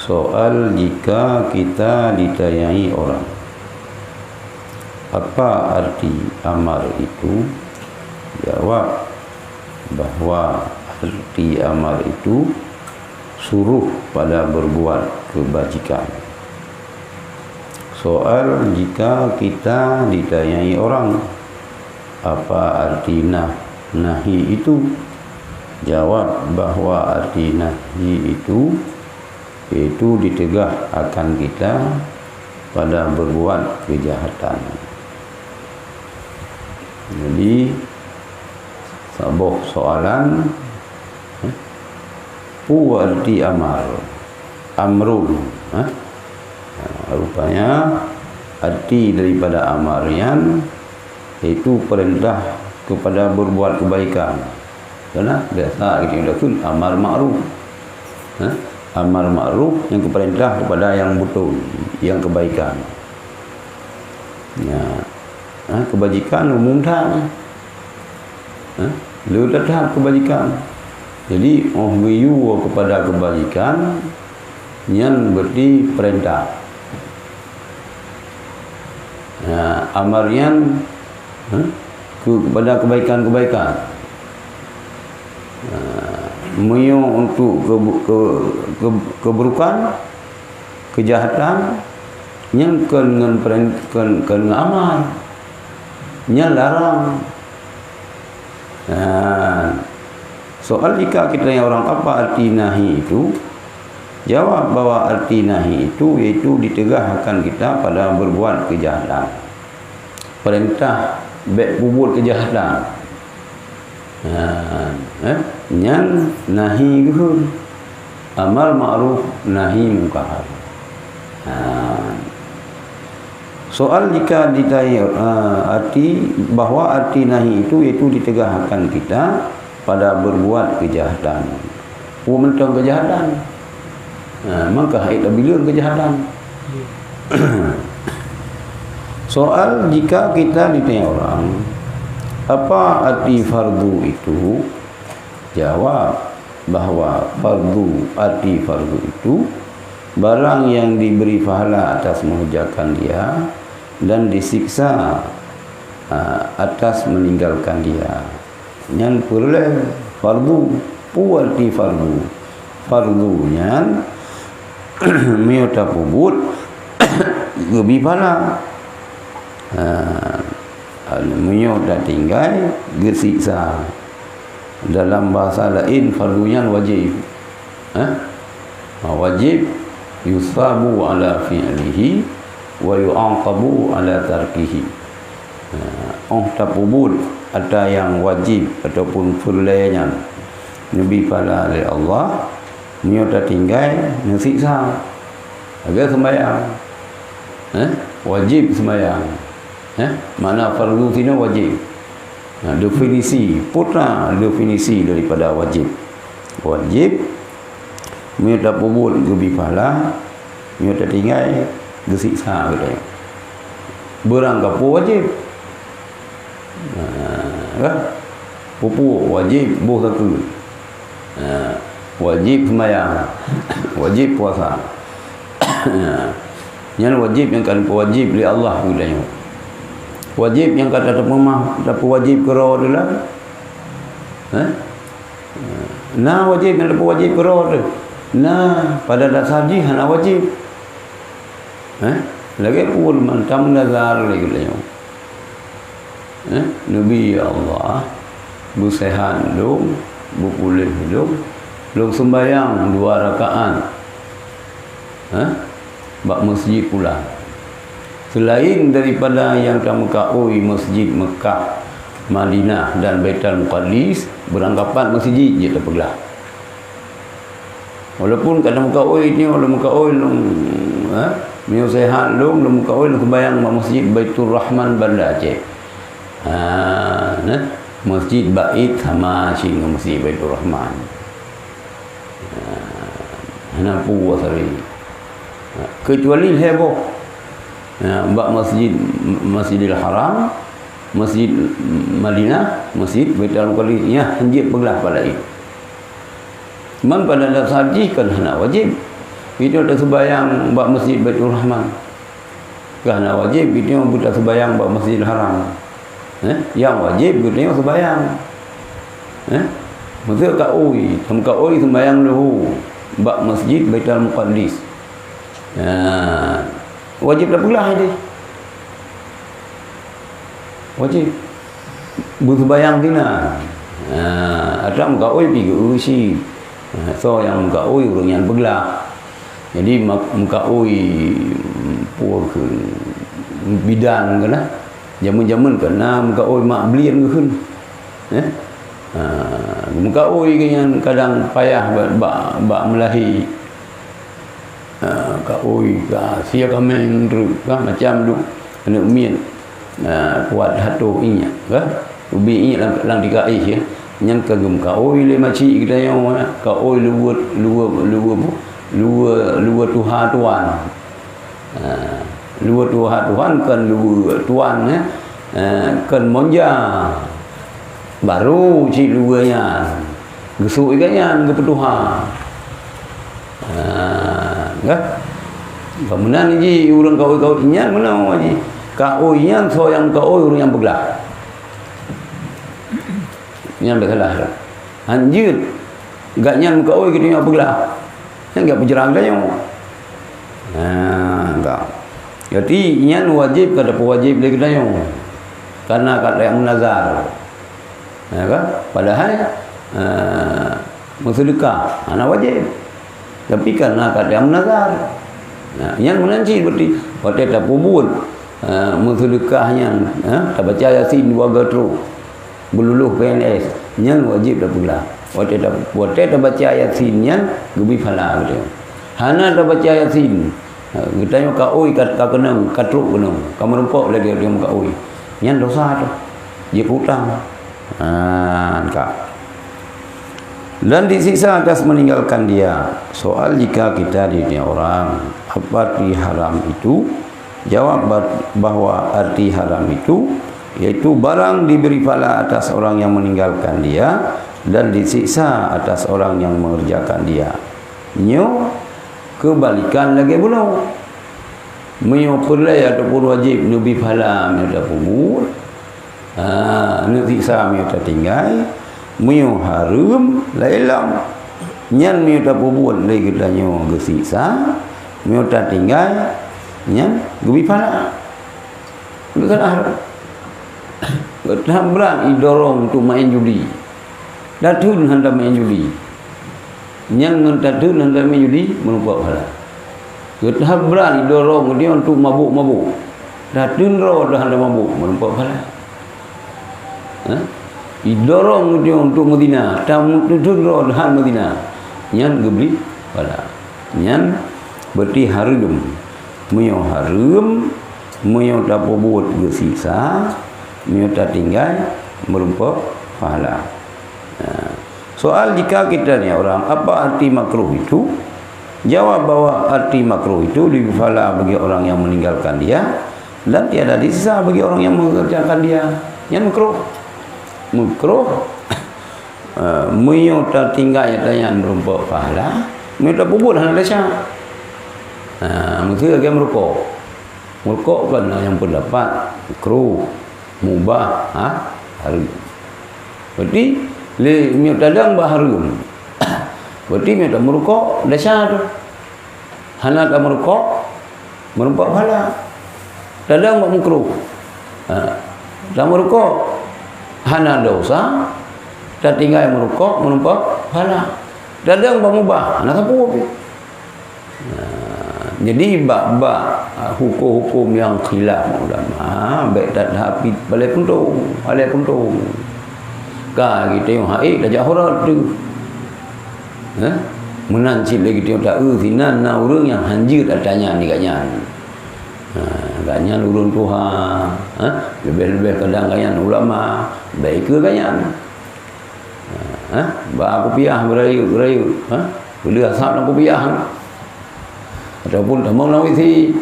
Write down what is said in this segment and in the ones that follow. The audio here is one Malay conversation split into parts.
Soal jika kita ditanyai orang, apa arti amar itu? Jawab bahwa arti amar itu suruh pada berbuat kebajikan. Soal jika kita ditanyai orang, apa arti nahi itu? Jawab bahwa arti nahi itu yaitu ditegah akan kita pada berbuat kejahatan. Jadi sebuah soalan, apa arti amar? Amrun, rupanya arti daripada amarian yaitu perintah kepada berbuat kebaikan. Karena biasa kita itu amar ma'ruf, amar ma'ruf yang perintah kepada yang betul, yang kebaikan. Ya, kebajikan umum dah, lu dah kebajikan. Jadi biyu kepada kebajikan yang berarti perintah. Ya, amarian kepada kebaikan-kebaikan. Meyo untuk keburukan, kejahatan yang kena amal, yang larang. Soal jika kita tanya orang apa arti nahi itu, jawab bahwa arti nahi itu yaitu ditegahkan kita pada berbuat kejahatan. Perintah baik buat kejahatan. Yang nahi itu amar ma'ruf nahi munkar. Soal jika ditanya arti bahwa arti nahi itu yaitu ditegahkan kita pada berbuat kejahatan. Mentang kejahatan, maka itu bila kejahatan. Soal jika kita ditanya orang, apa arti fardu itu? Jawab bahwa arti fardu itu barang yang diberi pahala atas mengerjakan dia dan disiksa atas meninggalkan dia. Yang perlu fardu, arti fardu. Fardunya miota pubut lebih pahala. Miota tinggal gesiksa. Dalam bahasa lain fardunya wajib. Wajib yusabu ala fi'lihi wa yu'aqabu ala tarkihi. Tapubul ada yang wajib ataupun furlanya nabi pada oleh Allah, miota tinggal ngesiksa. Agar sembahyang, wajib sembahyang. Mana fardu sini wajib. Definisi putra definisi daripada wajib. Wajib miota pubul lebih pahala, miota tinggal gesiksa katanya. Beranggapu wajib. Pupu wajib buh satu. Wajib sembahyang, wajib puasa. Yang wajib yang kan wajib oleh Allah katanya. Wajib yang kata terpemah dapat wajib kera adalah wajib yang dapat wajib kera adalah pada dasar haji hana wajib lagi pun mantam nazar lagi katanya. Nabi Allah bersehat dong, berpulih dong, sembahyang 2 rakaat bak masjid pula. Selain daripada yang kamu kaui masjid Mekah, Madinah dan Baitul Muqaddis, beranggapan masjid je terpelah. Walaupun kata mukaui ni oleh mukaui miu sehat long mukaui sembahyang masjid Baitul Rahman Banda Aceh. Masjid Bait sama sing masjid Baitul Rahman. Ana puas hari. Kecuali heboh. Bak Masjidil Haram, Masjid Madinah, Masjid Baitul Muqaddis, hanya belah pada itu. Man pada dasar haji kan hana wajib. Kita tak sembahyang buat masjid Baitul Rahman. Kerana wajib kita buta sembahyang buat Masjidil Haram. Yang wajib kita sembahyang. Maksud kat oi, kat oi sembahyang dulu buat Masjid Baitul Muqaddis. Wajib tak pula dia. Wajib bersembahyang tina. Ada kat oi pergi urusi. So yang kat oi orang yang bergelak. Jadi muka oi pur ke bidan ke lah. Jamun-jamun kena muka oi mak belian ke hun. Muka oi ke yang kadang payah bak melahi. Ka oi ka sia kameng tu ka macam tu kena mien. Kuat hatu inya ka. Ubi inya lang dikai ya. Yang kagum ka oi le maci kita yang ka oi luwet luar Tuhan tuan. Luar Tuhan tuan kan luar tuan kan monja baru cik luarnya gesuk ikannya ke Tuhan. Enggak kemudian ni orang kau inya mana ni kau inya so yang kau orang yang bergerak yang bergerak anjir gaknya kau kita yang bergerak enggak berjerang dia. Enggak. Jadi ian wajib kada wajib lagi dia. Karena kada yang nazar. Ya kan? Padahal bersedekah anak wajib. Tapi karena kada yang nazar. Nah, ian menanci berarti waktu tak pubun bersedekahnya tak baca Yasin 2 gatru. Beluluh PNS, ian wajib dah pula. Waktu tak baca Yasinnya gebi phala gitu. Hana tak baca Yasin. Kita yang oi kat kenang katruk kenang. Kamu rempok lagi dia muka oi. Yang dosa tu. Dia hutang. Kak. Dan disiksa atas meninggalkan dia. Soal jika kita di dunia orang apa arti haram itu? Jawab bahwa arti haram itu yaitu barang diberi pahala atas orang yang meninggalkan dia dan disiksa atas orang yang mengerjakan dia. Nyo kebalikan lagi pula. Menyo perlai ataupun wajib nabi pahala menyo dah pumur. Nak siksa menyo tak tinggal. Menyo harum lailam. Nyan menyo tak pumur lagi kita nyo gesiksa. Menyo tak tinggal. Nyan nabi pahala. Bukan haram. Berhamburan idorong tu main judi. Datun hendak main judi. Yang datun hendak main judi menumpuk pahala. Kita berani dorong dia untuk mabuk-mabuk. Datun roh dah hendak mabuk menumpuk pahala. Didorong dia untuk Medina, tamu datun roh dah Medina. Yang gebli pahala. Yang berarti harum. Meyo harum, meyo tak buat gesiksa, meyo tak tinggal menumpuk pahala. Soal jika kita ni orang apa arti makruh itu? Jawab bahwa arti makruh itu lebih pahala bagi orang yang meninggalkan dia dan tiada disiksa bagi orang yang mengerjakan dia. Yang makruh menyo tak tinggal yang merumpuk pahala, menyo tak bubur hana lesya. Mesti agak merokok. Merokok kan yang pendapat makruh, mubah, haram. Berarti le miut dadang baharum. Berarti miut tak merokok dasar tu. Hana tak merokok merumpuk pahala. Dadang buat makruh. Tak merokok hana dosa. Tak tinggal merokok merumpuk pahala. Dadang buat mubah. Hana sapu. Jadi bab hukum-hukum yang khilaf ulama baik tak habis balai puntung. Ka kita yang haid dah jahurat tu. Menancip lagi kita tak sinan na urang yang hanjir adanya ni ganyan. Ganyan urang Tuhan. Lebih-lebih kadang ganyan ulama baik ke ganyan. Ba kopiah berayu. Boleh asap dalam kopiah. Ataupun tamang lawi si.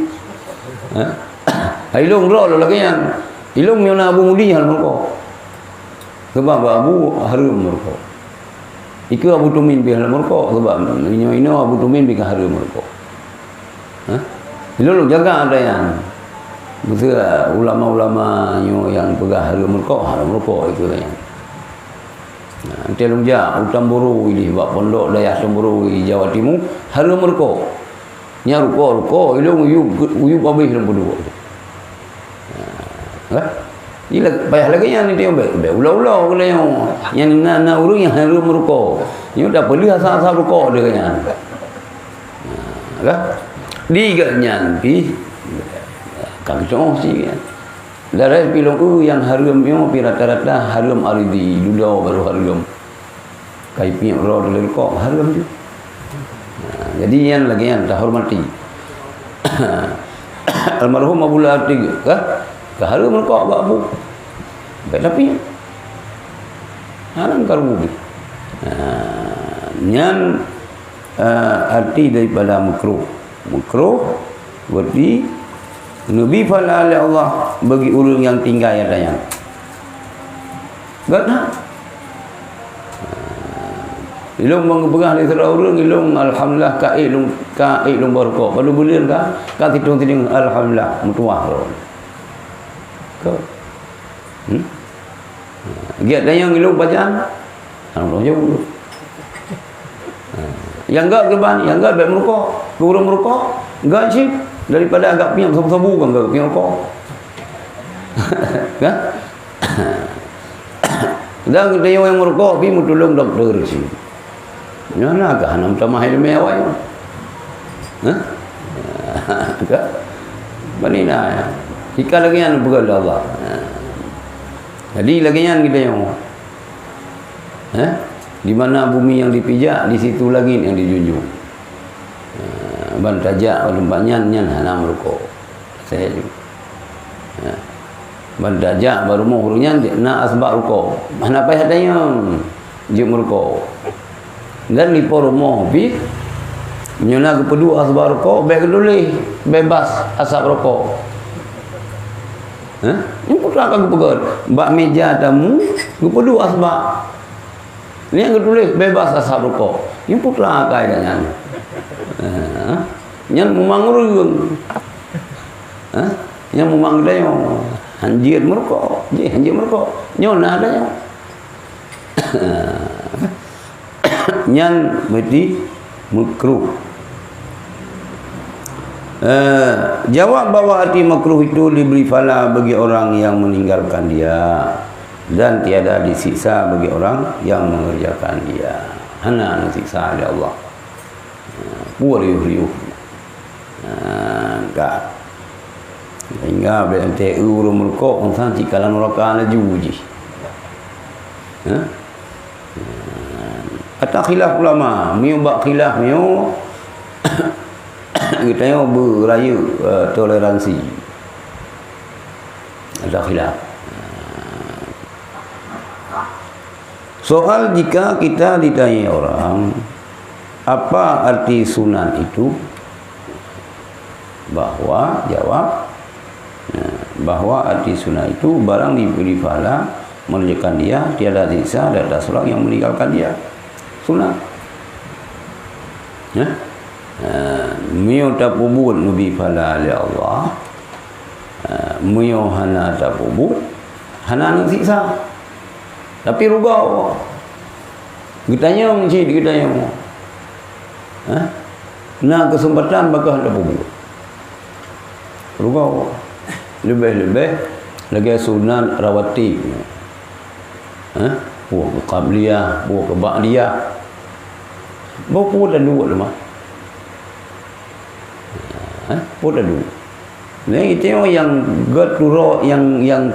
Ilung roh lo lagi yang. Ilung yang nak Abu Mudi hal mereka. Sebab Abu harum mereka. Iku Abu Tumin bihal mereka sebab ini Abu Tumin bika harum mereka. Lu jaga ada yang betul ulama-ulama yang pegang harga merokok itu kan. Nanti long ja Utamburu ini buat pondok daya Utamburu di Jawa Timur harga merokok. Nya rokok ilung uyup habis dalam berdua. Ila payah lagi yang ni dia ulau-ulau kena yang nak urang yang harga merokok. Ni dah beli asal-asal rokok dia kan. Diganya pi kami contoh sih kan. Dari pilong yang harum yang pi rata-rata harum aridi dudau baru harum. Kai pi ro dari kok harum tu. Jadi yang lagi yang tak hormati. Almarhum Abu Latif ke harum kok babu. Tapi haram karu. Yang arti daripada makruh berarti Nabi fala Allah bagi orang yang tinggal adanya. Gana. Ilung mengberah di serah orang ilung alhamdulillah kailung berkok. Pada bulan ka tidung alhamdulillah mutuah. Ko. Giat dayang ilung bacaan. Alhamdulillah jauh. Yang enggak keban, yang enggak baik merokok, kurang merokok, enggak sih daripada agak piang sabu-sabu kan enggak piang rokok. Kan? Dan kita yang merokok pi mu tolong doktor sih. Nyana ka hanam tamah ilmu awak. Hah? Kan? Banina ya. Jika lagi yang begal Allah. Jadi lagi yang kita yang di mana bumi yang dipijak, di situ lagi yang dijunjung. Ban tajak tempatnya nyan hanam rokok. Saya juga. Ban tajak baru mau hurungnya nak asbab rokok. Mana payah dayang jem rokok. Dan di rumah bi nyona kepedu asbab rokok, baik dulu bebas asap rokok. Ini putra aku pegat. Bak meja tamu kepedu asbab. Ni yang tulis bebas asap rokok. Ini putra kaidahnya. Yang memangurung. Yang memang dia hanjir merokok. Hanjir merokok. Nyona adanya. Yang berarti makruh. Jawab bahwa arti makruh itu diberi pahala bagi orang yang meninggalkan dia dan tiada disiksa bagi orang yang mengerjakan dia. Hana siksa oleh Allah. Riuh-riuh. Enggak. Hingga BMTU merokok orang cikalan neraka juji. Ada khilaf ulama, miubak khilaf miu kita yang beraya toleransi. Ada khilaf. Soal jika kita ditanya orang apa arti sunan itu, bahwa jawab bahwa arti sunnah itu barang diberi pahala menunjukkan dia tiada siksa dan ada seorang yang meninggalkan dia. Sunnah. Ya. Mio tapubul nabi pahala oleh Allah. Mio hana tapubul hana nak siksa. Tapi rugau. Ditanya mesti ditanya. Nak kesempatan bakal tapubul. Rugau. Lebih-lebih lagi sunan rawatib. Buat ke qabliyah, buat ke ba'diyah. Buat dan dua lemah. Buat dan dua. Ni itu yang gaturo yang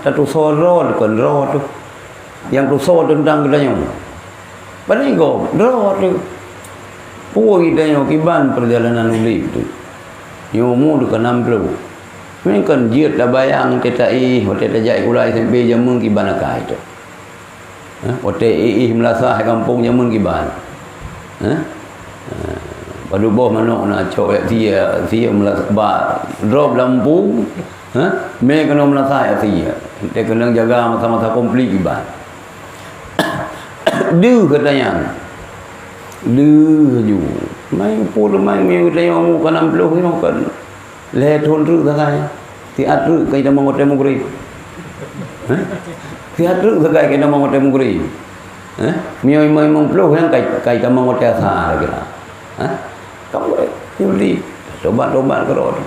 satu soro kan ro tu. Yang tu soro tentang kedanya. Padahal go ro tu. Puak kita yang kiban perjalanan ulip tu. Yomu dekat 60. Ini kan jiat dah bayang tetai, hotel tajak kulai sampai jamun kiban akai tu. Hotel melasah kampung jamun kiban. Padu boh manok nak cok dia melasah drop lampu. Me kena melasah dia. Dia kena jaga masa-masa komplit kiban. Dia katanya. Dia ju. Main pun main tengok muka 60 ni kan. Le thon rư sakai. Ti atru kai nama hotel mugri. Ti atru sakai kai nama hotel mugri. Mio mong ploh yang kai nama hotel sa kira. Kamu yuli tobat-tobat kerot.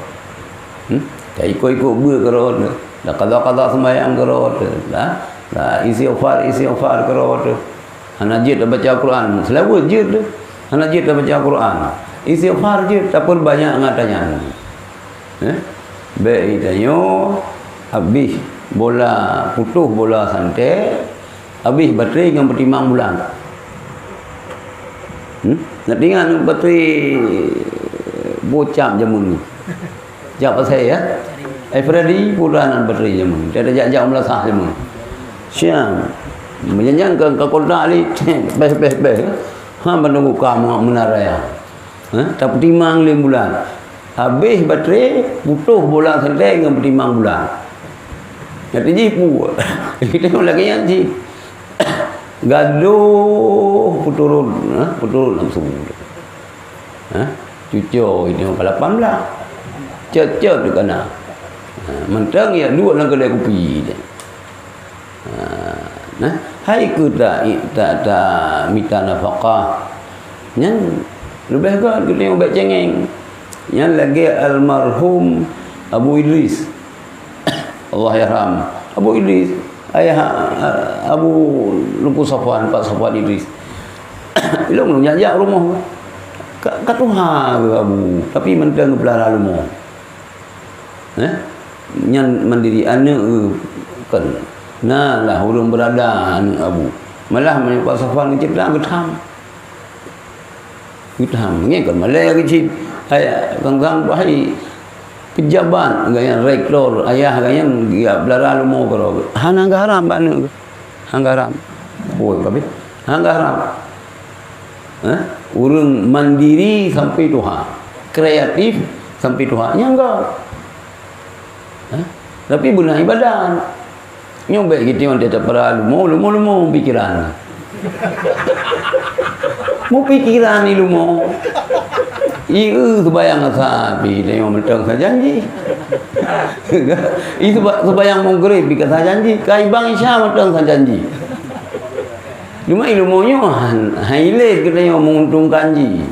Kai ikut ber kerot. Dah qada sembahyang kerot. Dah isi ofar kerot. Hanajid dah baca Quran. Selalu jid tu. Hanajid dah baca Quran. Isi ofar jid tak pun banyak ngatanya. Baik tanyo habis bola putus bola santai habis bateri dengan pertimbang bulan. Nak tinggal bateri bocap jamun ni. Jak pasal ya. Freddy bulan bateri jamun. Dia ada jak melasah jamun. Siang menyanyikan ke kota ali bes. Menunggu kamu menaraya. Tak pertimbang 5 bulan. Habis bateri putus bola santai dengan pertimbang bulan. Jadi jipu. Kita lagi yang ji. Gaduh puturun langsung. Cucuk ini kalau 18. Cecek tu kena. Mentang ya dua lang kedai kopi. Hai ku tak minta nafkah. Yang lebih kan kita yang baik cengeng. Yang lagi almarhum Abu Idris. Allah yarham. Abu Idris, ayah Abu Lumpur Safwan, Pak Safwan Idris. Belum jajak rumah. Kat Tuhan ke Abu, tapi mentang pelara rumah. Yang mandiri anak kan. Nah lah urang berada anak Abu. Malah Pak Safwan cerita getam. Kan malah kecil. Ayah kang bahai pejabat gaya rektor ayah gaya dia belara lumo karo hang haram bana hang haram oi tapi hang haram urang mandiri sampai Tuhan kreatif sampai Tuhan nya enggak tapi benar ibadah nyoba gitu yang dia tak pernah lumo pikiran mau pikiran ni lumo sebayang sapi tengok mentang sa janji. Sebayang maghrib bika sa janji. Kai bang Isya mentang sa janji. Cuma ilmunya highlight kita yang menguntung kanji.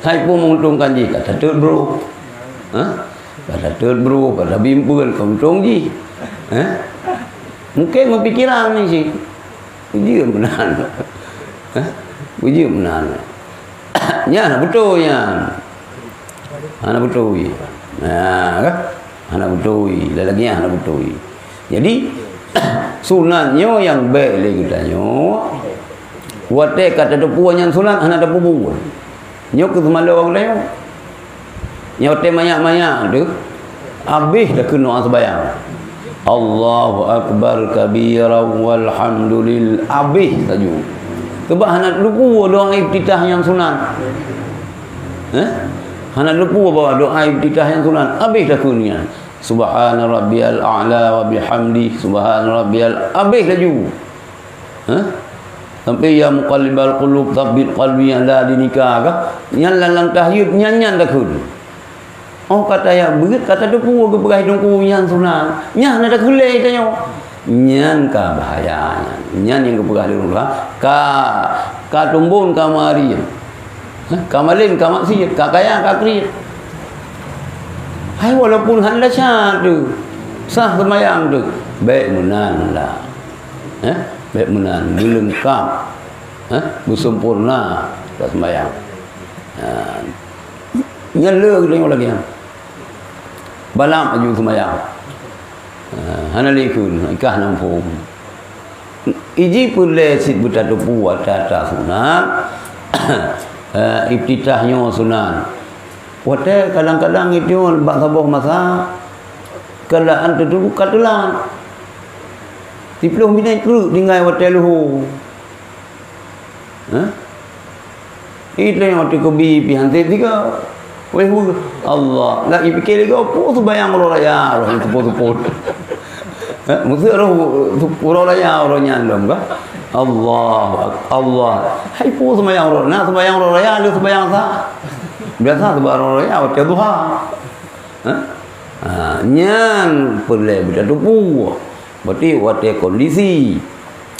Hai pun menguntung kanji kata tud bro. Kata tud bro, kata bimbul untung ji. Mungkin mempikiran ni sih. Uji benar. Uji benar. Ya, betul ya. Anak betul. Kan? Anak betul. Lagi anak betul. Jadi sunatnya yang baik lagi katanya. Wate kata depu yang sunat anak depu bungul. Nyok ke semalam orang lain. Nyote banyak-banyak tu. Habis dah kena sembahyang. Allahu akbar kabira walhamdulillah. Habis saja. Sebab anak lupa doa iftitah yang sunat. Anak lupa bawa doa iftitah yang sunat. Habis dah kunia. Subhana rabbiyal a'la wa bihamdi. Subhana rabbiyal. Habis dah ju. Sampai ya muqallibal qulub tsabbit qalbi ala dinika kah? Yang lalang tahyub nyanyan dah kun. Oh kata ya begitu kata depu ke berai dongku yang sunat. Nyan ada kulai tanya. Nyan ka bahayanya. Nyan yang keperah di rumah. Ka tumbun ka mari. Ka malin ka maksiat, ka kaya ka kriat. Hai walaupun hendak syadu. Sah sembahyang tu. Baik menan lah. Baik menan dilengkap. Bersempurna tak sembahyang. Nyala tengok lagi. Balam aju sembahyang. Hanalikun ikah nampung. Iji pun lesit bertatu puat tata sunat. Iftitahnya sunat. Wate kadang-kadang itu bak sabah masa keadaan tertentu katulan. 10 minit keruk tinggal wate luhu. Itu yang terkebi pihan tiga. Weh Allah, lagi fikir lagi apa tu bayang orang raya orang tepu-tepu. Mesti orang raya orang nyandom kah? Allah. Hai pu sembahyang roh. Nak sembahyang roh raya ada sembahyang sah. Biasa sembahyang roh raya waktu duha. Nyan perle beda tupu. Berarti waktu kondisi.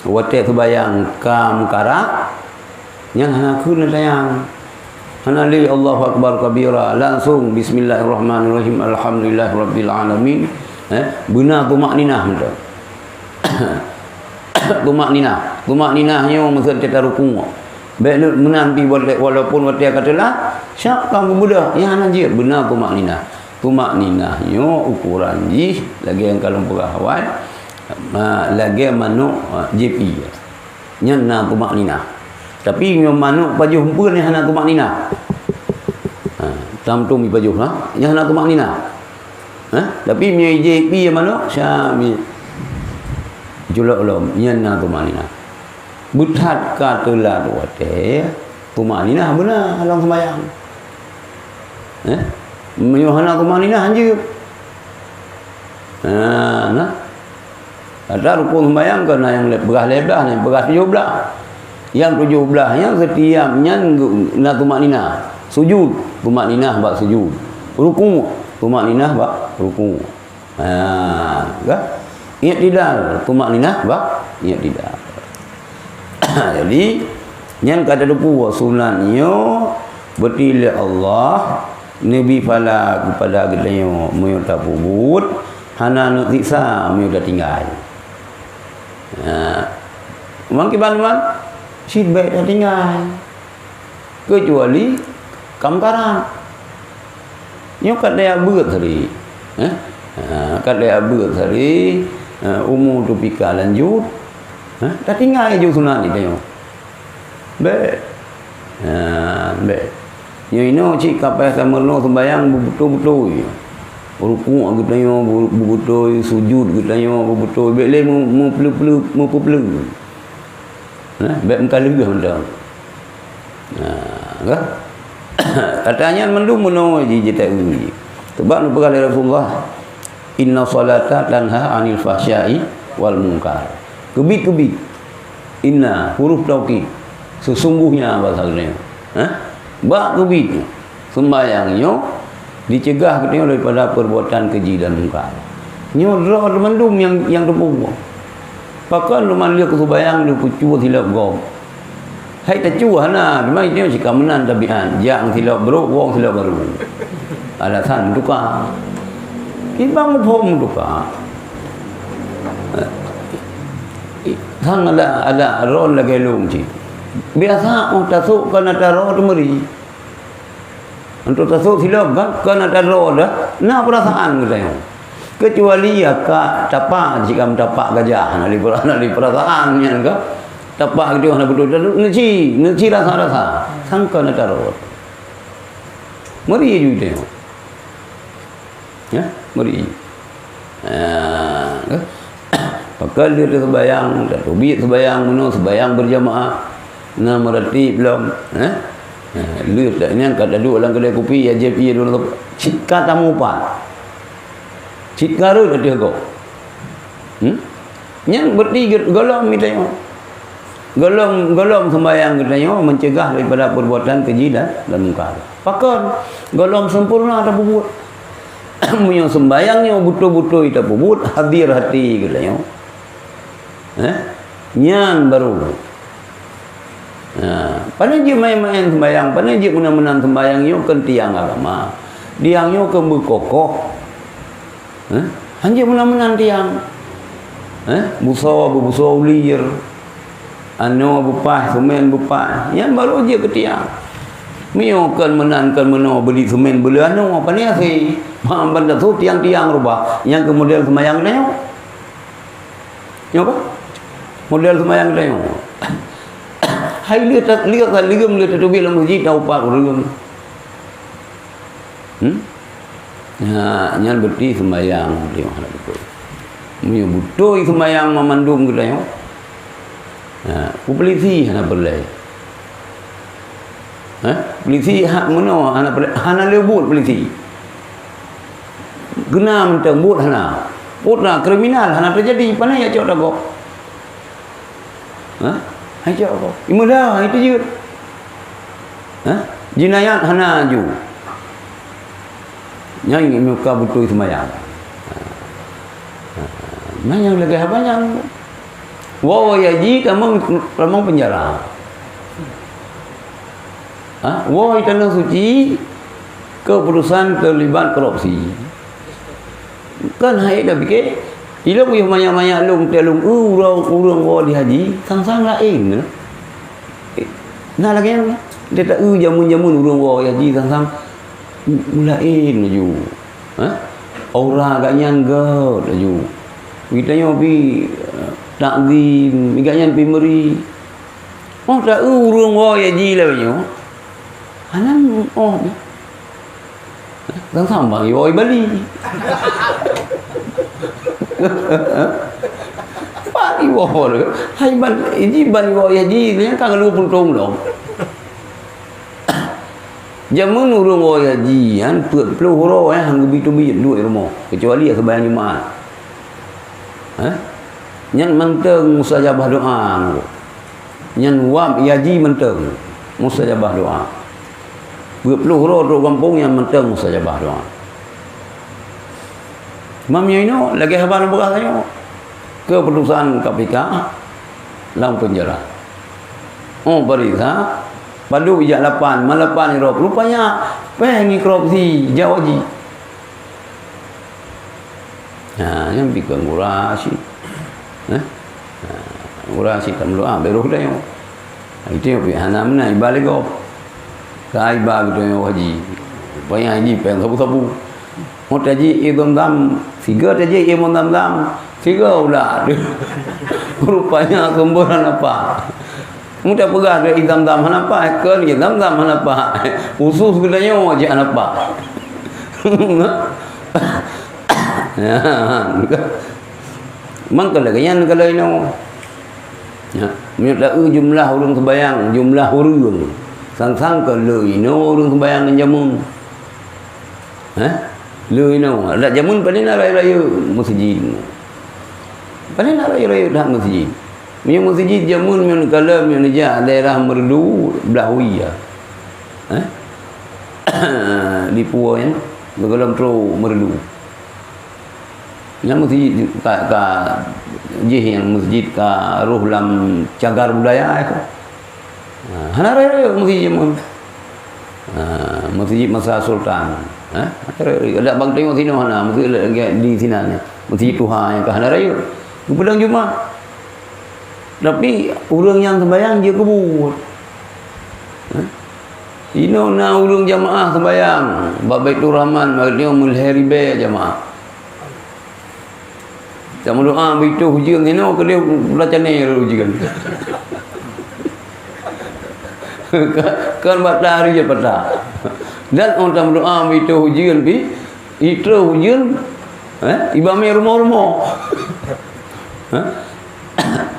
Waktu sembahyang kam karak. Yang hana kun sayang. Hana li Allahu akbar kabira. Langsung bismillahirrahmanirrahim. Alhamdulillahirabbil alamin. Benar tumakninah betul. Tumakninahnya masa kita rukun. Baik menanti walaupun waktu katalah syak kamu budak yang anjir benar tumakninahnya ukuran jih lagi yang kalau pegawai lagi manuk JP nyana tumakninah. Tapi yang manuk pajuh pun yang hana tumakninah. Tam tu mi pajuh lah yang hana tumakninah. Tapi mi JP yang manuk syami julak ulum nyana tumakninah. Butat katalah wate tumakninah benar halang sembahyang. Menyuhana tumakninah anjir. Nah. Ada rukun sembahyang kena yang berah lebah ni, berah 17. Yang 17 nya setiapnya na tumakninah. Sujud tumakninah bab sujud. Ruku tumakninah bab ruku. I'tidal tumakninah bab i'tidal. Jadi yang kata depu sunatnya bertile Allah Nabi fala kepada gedanyo mu tak pubut hana nak siksa mu dah tinggal. Mungkin ban sid baik dah tinggal. Kecuali kamkaran. Nyo kat dia beut hari. Kat dia beut hari umur tu pika lanjut. Dah tinggal je sunat ni tengok. Baik. Baik. Yang ini cik kapai sama no sembahyang betul-betul. Ruku aku tengok betul, sujud aku tengok betul. Baik le mu perlu. Baik engkau lebih hendak. Kan? Katanya mendung meno je tak uji. Sebab apa kata Rasulullah? Inna salata tanha 'anil fahsya'i wal munkar. Kebit-kebit. Inna huruf taukid. Sesungguhnya bahasanya. Bak kebit. Sembayangnya dicegah katanya daripada perbuatan keji dan munkar. Nyo roh mendum yang tepung. Pakan luman dia kesembayang dia kucu silap gom. Hai tacu hana, memang dia sikap menan tabian. Yang silap beruk, wong silap baru. Alasan tukar. Ibang pom tukar. Sang ada rol lagi lung cik. Biasa tasuk kan ada rol tu meri. Untuk tasuk silap kan ada rol dah. Nah perasaan kita yang. Kecuali ya kak tapak jika tapak gajah nak di perasaan yang ke tapak dia nak betul neci rasa sangka nak rol. Meri juga tengok. Ya, meri. Pakal dia sembahyang, tak tubik sembahyang, mana sembahyang berjamaah. Nah meratib belum, lu tak ni angkat duduk dalam kedai kopi, ajib ia dulu. Cika tamu pa. Cika ru dia go. Yang bertiga golong mitanya. Golong sembahyang katanya mencegah daripada perbuatan keji dan munkar. Pakal golong sempurna tak buat. Punya sembahyangnya betul-betul kita buat hadir hati katanya. Nyan baru. Pada dia main-main sembahyang, pada dia menang-menang sembahyang yo kan tiang agama. Tiang yo kan berkokoh. Hanya menang-menang tiang. Busaw liar. Ano bupah, semen bupah. Yang baru dia ke tiang. Mio kan menangkan meno beli semen beli ano apa ni sih? Benda tu tiang-tiang rubah. Yang kemudian sembahyang tengok. Ya apa? Model sembahyang tengok. Hai lihat ligam lihat tu bila masjid tahu pak urang. Nyan berarti sembahyang dia mana betul. Mio betul sembahyang memandung kita tengok. Polisi hana perlu. Polisi hak mana hana lebut polisi. Gena mentang but hana. Putna kriminal hana terjadi. Pana ya cok dago. Hai cak kau. Imudah itu je. Jinayat hana ju. Nyai muka betul semayang. Nanya lagi apa yang? Wow ya ji kamu penjara. Wow tanah suci keputusan terlibat korupsi. Kan hai dah fikir. Ila punya banyak-banyak lung telung urang wow di haji sang-sang lain. Nah lagi yang dia tak jamun-jamun urang wow haji sang-sang mulain laju. Aura agaknya enggak laju. Kita nyobi takdim, agaknya pi meri. Oh tak urang wow haji lah banyak. Anan sang-sang bang wow Bali. Pak iwo le. Hai ban ini ban iwo haji ni kan lu pun tong dong. Jamun urang wo haji an puluh horo hang bitu bi duit rumah kecuali sembahyang Jumaat. Nyan menteng mustajabah doa. Nyan wab haji menteng mustajabah doa. Puluh horo tu kampung yang menteng mustajabah doa. Mamnya ini lagi habar bekas saya keputusan KPK dalam penjara. Periksa padu ijak 8 malapan irop rupanya pengi korupsi jawaji. Yang bikin ngurasi. Ngurasi tam doa beruh dah yo. Itu pi hana mana ibalik go. Kai ba gitu yo haji. Banyak haji peng sabu-sabu. Mau taji idam-dam, figur taji idam-dam, figur udah. Rupanya kumpulan apa? Mudah pegang dia idam-dam apa? Ekor idam-dam apa? Usus gedanya wajah apa? Mang kalau ganyan kalau ini, menurut jumlah orang sembayang, jumlah orang, sang-sang kalau ini orang sembayang dan jamun. Lu ino ada jamun pada nak raya masjid. Pada nak raya dah masjid. Punya masjid jamun men kala men ja daerah merdu Belahwiyah. Di Puau yang dalam tro merdu. Yang masjid ka jih yang masjid ka ruh lam cagar budaya itu. Hana raya masjid jamun. Masjid Masa Sultan. Ada bang tengok sini mana mesti di sini mesti Tuhan yang kahana raya pedang Jumaat tapi orang yang sembahyang dia kebut ino na urang jamaah sembahyang Baitur Rahman maknanya mulheri be jamaah sama doa itu hujan ino ke dia baca ni hujan kan matahari je pada dan orang doa itu hujan bi itu hujan ibame rumah-rumah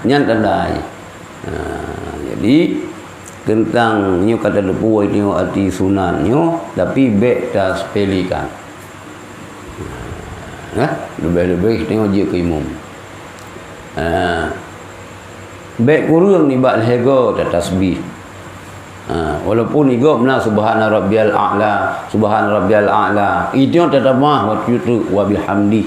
nyan tandai jadi tentang nyo kata lepu nyo arti sunan nyo tapi bek tak sepelikan lebih-lebih tengok je ke imam bek kurang ni bak lehego tak tasbih. Walaupun igop na subhana rabbiyal a'la itu tetap mah waktu itu wa bihamdi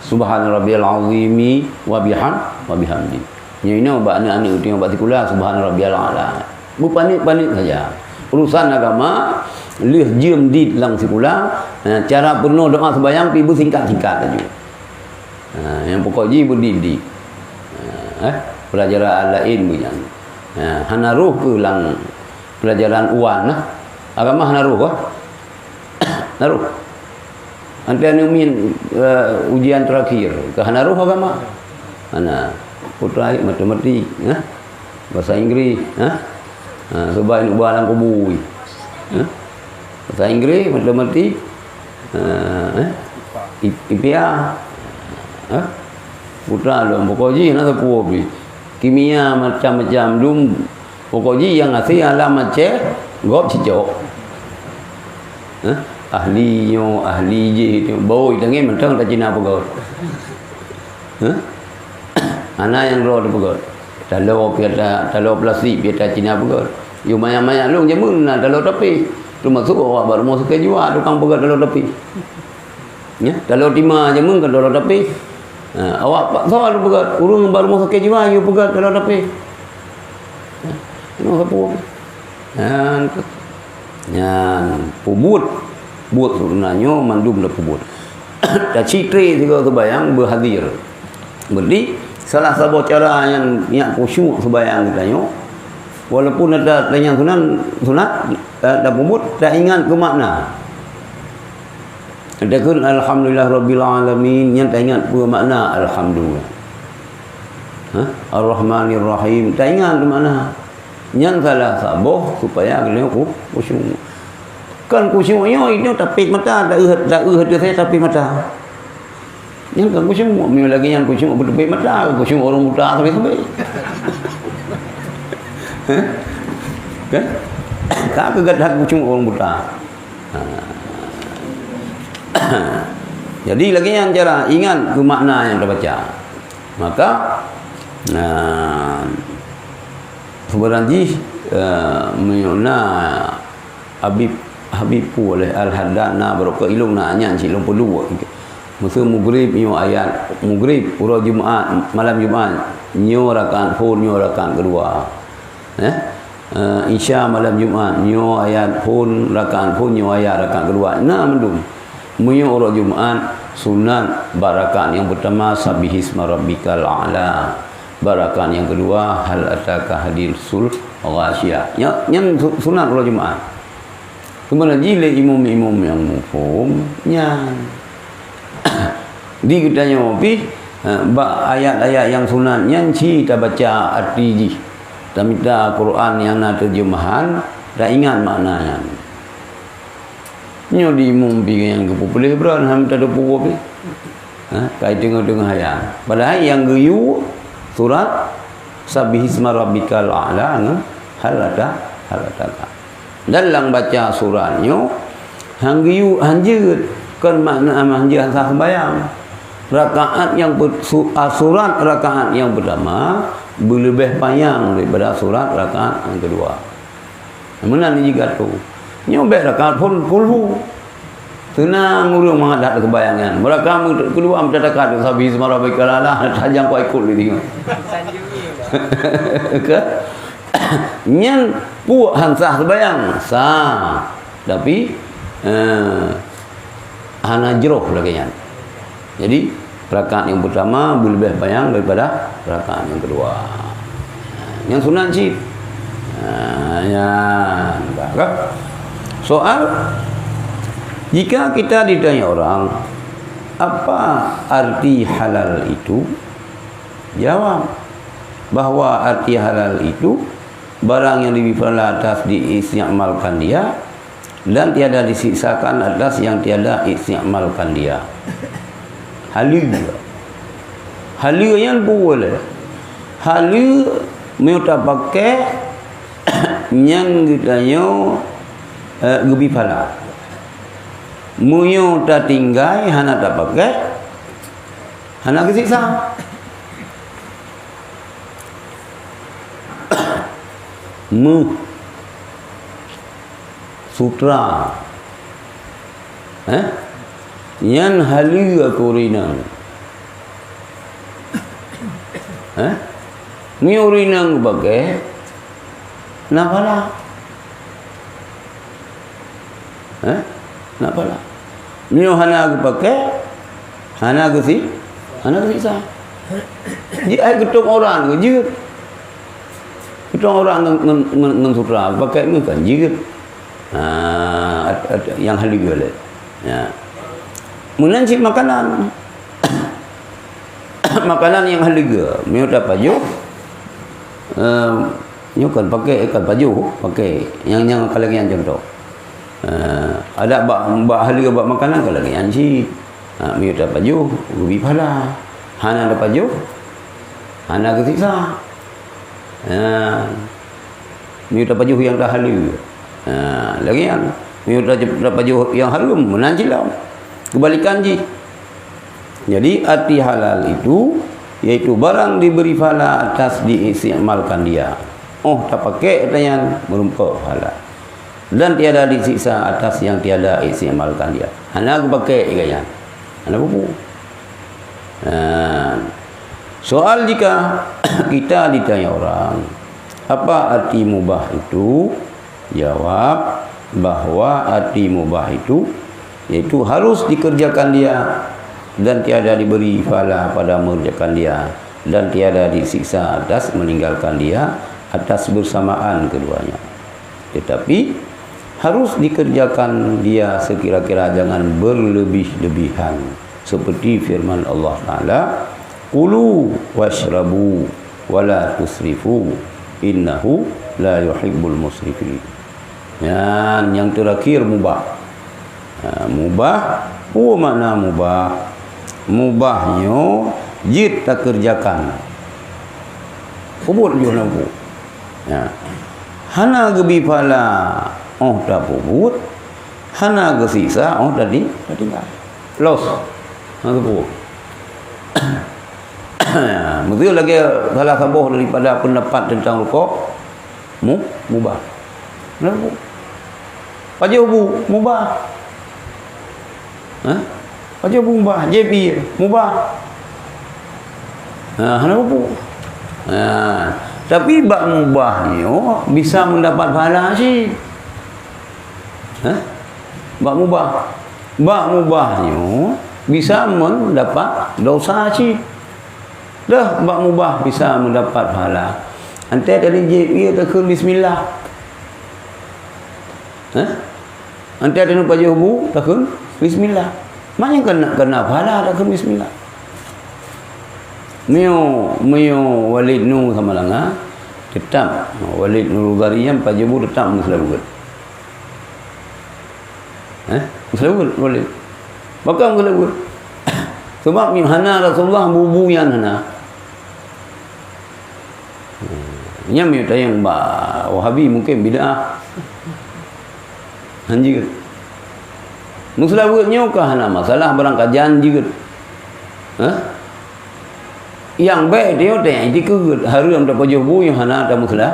subhana rabbiyal azimi wa bihamdi ini ba anak-anak itu ba tikula subhana rabbiyal a'la bu panik-panik saja urusan agama lih jiem di lang sikula cara penuh doa sembahyang pi singkat-singkat saja yang pokok ji berdidi pelajaran lain bunyan hana ruh ke lang pelajaran uan agama hana ruh naruh nanti anu min ujian terakhir ke hana ruh agama hana putra matematik bahasa Inggris sebab ini balang kubui bahasa Inggris matematik IPA putra lo pokoknya nak kuobi kimia macam-macam dum pokoknya yang asli alamat cek gop cicok ahli je itu bau itangin mentang tak Cina pegot anak yang roh pegot Telur piata, telur plastik piata Cina pegat. You mayak-mayak long je mun telur tepi. Tu maksud awak baru mau suka jual tukang pegat telur tepi. Ya, telur timah je mun kan telur tepi. Awak pak soal pegat, urang baru mau suka jual you pegat telur tepi. Nó apa? Yan pubut. Buat sebenarnya mandum dah pubut. Dah citri juga sebayang berhadir. Berarti salah satu cara yang khusyuk sebayang kita nyo, walaupun ada yang sunat dah pubut tak ingat ke makna. Ada kan alhamdulillah rabbil alamin yang tak ingat ke makna alhamdulillah. Ar-Rahmanir Rahim tak ingat ke makna. Yang salah saboh supaya kena khusyuk. Kan khusyuknya itu tapis mata, tak hati saya tapis mata. Yang kan khusyuk, ni lagi yang khusyuk bertepis mata, khusyuk orang buta sampai. Kan? Tak kegadah khusyuk orang buta. Jadi lagi yang cara ingat ke makna yang terbaca. Maka sebenarnya menyona Habibu oleh Al-Haddana berapa ilung nak nyan silung perlu. Masa maghrib nyo ayat maghrib pura Jumaat malam Jumaat nyo rakaat pun nyo rakaat kedua. Isya malam Jumaat nyo ayat pun rakaat pun nyo ayat rakaat kedua. Nah mendung. Munyo ora Jumaat sunat barakat yang pertama sabbihisma rabbikal a'la. Barakat yang kedua hal ataka hadisul ghasyiyah. Yang sunat ora Jumaat. Kemudian jile imam-imam yang mufhum nya di kitanya mopi ayat-ayat yang sunatnya ci kita baca arti ji kita minta Quran yang nak terjemahan dah ingat maknanya nyo di imam yang kepopuler beran ham tak ada pupu kait dengan ayat padahal yang geyu surat sabbihisma rabbikal a'la hal ada dalam baca suratnya hanggiu hanjut kan makna hanjut sah sembahyang rakaat yang surat rakaat yang pertama berlebih panjang daripada surat rakaat yang kedua. Mana ni juga tu nyobek rakaat pun kulhu tenang urang menghadap kebayangan rakaat kedua minta rakaat sabih semarabbikal a'la tajam kau ikut ni tengok ke nyen puak hansah sebayang sah tapi hana jeroh lagi kan. Jadi rakaat yang pertama lebih panjang daripada rakaat yang kedua. Yang sunat sih. Ya, soal jika kita ditanya orang apa arti halal itu, jawab bahwa arti halal itu barang yang lebih pada atas diistiamalkan dia dan tiada disiksakan atas yang tiada istiamalkan dia. Halal yang boleh halal mereka pakai yang ditanya lebih pada muyo tak tinggal hana tak pakai hana kesiksa. Sutra yan halu aku rinang ni rinang bagai napala napala ni hana aku pakai hana aku sah ji ai ketuk orang je kita orang dengan sutra pakai ni kan jirat yang halus boleh ya menanci makanan makanan yang halus meu tak baju nyo kan pakai ikan baju pakai yang kalau yang contoh ada bak halus bak makanan kalau yang si meu tak baju lebih pala hana ada baju hana kesiksa. Minta baju yang dah halus. Lagi yang minta baju yang harum menanjilah. Kebalikan ji. Jadi arti halal itu iaitu barang diberi pahala atas diistimalkan dia. Oh, tak pakai katanya merumpuk pahala. Dan tiada disiksa atas yang tiada istimalkan dia. Hana aku pakai katanya. Hana buku. Soal jika kita ditanya orang, apa arti mubah itu? Jawab bahwa arti mubah itu iaitu harus dikerjakan dia dan tiada diberi pahala pada mengerjakan dia, dan tiada disiksa atas meninggalkan dia atas bersamaan keduanya. Tetapi harus dikerjakan dia sekira-kira, jangan berlebih-lebihan. Seperti firman Allah Ta'ala, Kulu washrabu wala tusrifu innahu la yuhibbul musrifin. Yang terakhir mubah. Mubah, makna mubah? Mubahnya jid tak kerjakan. Puput je lampu. Hana gebi pala, oh tak puput. Hana gesisa, oh tadi tinggal. Los. Hana puput. Betul lagi salah sabuh daripada pendapat tentang rukuk mubah. Kenapa? Pajak mubah. Pajak mubah. JP mubah. Kenapa? Tapi bak mubahnya bisa mendapat pahala sih. Bak mubahnya bisa mendapat dosa sih. Dah bak mubah bisa mendapat pahala. Antai tadi dia takkan bismillah. Antai tadi pajak hubu takkan bismillah. Mana kena pahala takkan bismillah. Mio Walid Nu sama langa tetap Walid Nur Ghariyam pajak hubu tetap muslim. Muslim Walid. Bakal muslim. Sebab hana Rasulullah bubu yang hana. Nyam yang Wahabi mungkin bid'ah. Anjir. Muslim kah hana masalah barang kajian juga. Yang baik dia tanya dikut harum dapat jubu yang hana ada muslim.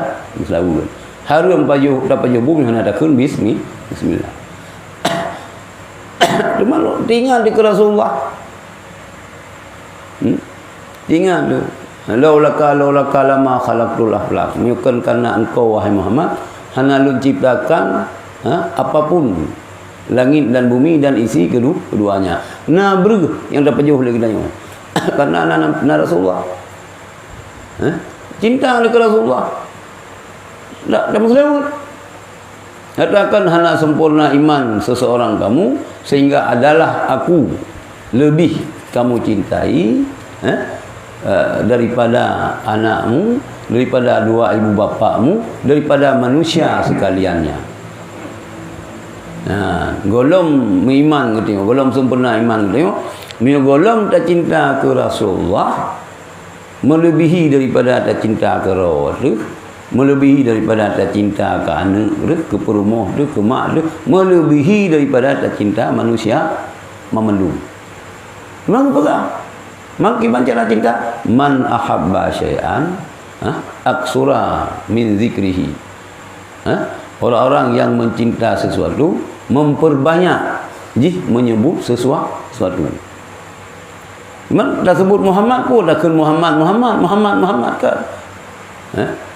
Harum paju dapat jubu yang hana ada kun bismillah. Cuma tinggal di Rasulullah. Tinggal tu. Laulaka lama khalaqtul aflaq. Bukan karena engkau wahai Muhammad hana lu ciptakan apapun langit dan bumi dan isi keduanya. Yang dapat jauh lagi tanya. Karena anak Rasulullah. Cinta kepada Rasulullah. Tak muslim. Katakan hana sempurna iman seseorang kamu sehingga adalah aku lebih kamu cintai daripada anakmu, daripada dua ibu bapakmu, daripada manusia sekaliannya. Golong iman kita, golong sempurna iman kita, golong tak cinta ke Rasulullah melebihi daripada tak cinta ke Rasul, melebihi daripada tak cinta ke anak, ke perumah, ke mak, melebihi daripada tak cinta manusia memendung. Memang pegang. Makin cara cinta man ahabba syai'an aksura min zikrihi. Orang-orang yang mencinta sesuatu memperbanyak menyebut sesuatu. Memang dah sebut Muhammad pun dah kan Muhammad kan.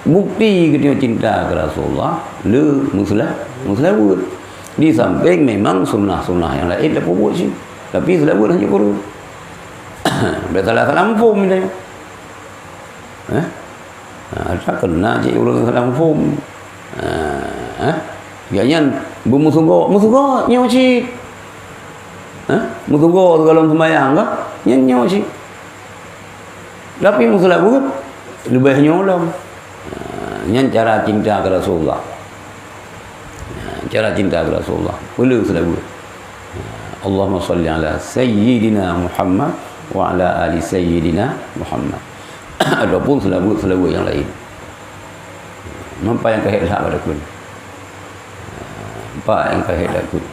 Bukti kita cinta ke Rasulullah le muslim. Di samping memang sunnah-sunnah yang lain dah buat sih. Tapi selawat hanya guru. Bersalah lampum dia. Tak kena cik ulang lampum. Biarnya bermusugo nyawa cik. Musugo kalau sembahyang kah? Nyawa cik. Tapi musulah bukan lebih nyolong. Yang cara cinta ke Rasulullah. Cara cinta ke Rasulullah. Perlu sudah buat. Allahumma salli ala Sayyidina Muhammad wa ala ali Sayyidina Muhammad. Adapun selawat yang lain. Nampak yang kehedah pada kun. Nampak yang kehedah kun.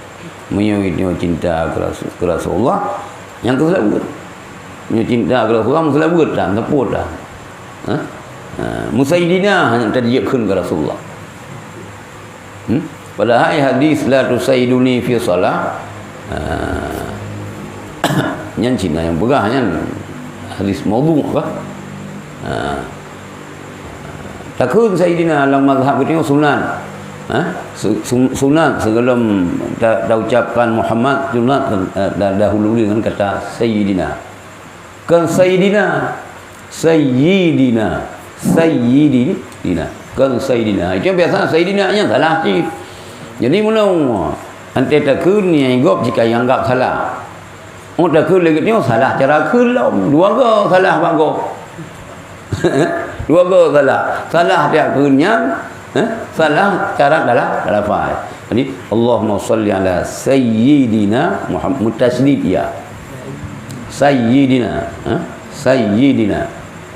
Menyuit cinta ke Rasulullah yang ke selawat. Punya cinta kepada Rasulullah selabut dah, teput dah. Musayyidina hanya terjekun ke Rasulullah. Pada hadis la tusayyiduni fi salah. Yang Cina yang pegah yang hadis maudhu apa? Takun Sayyidina dalam mazhab kita sunan. Sunat sebelum dah ucapkan Muhammad sunat dahulu dengan kata Sayyidina. Kan Sayyidina kan Sayyidina. Itu biasa Sayyidina nya salah sikit. Jadi mula ante takun yang gop jika yang anggap salah. Takun lagi ni salah cara kelam dua ga salah bago. Dua ga salah. Salah dia kunnya salah cara dalam fa'al. Jadi Allahumma salli ala sayyidina Muhammad mutasydid ya. Sayyidina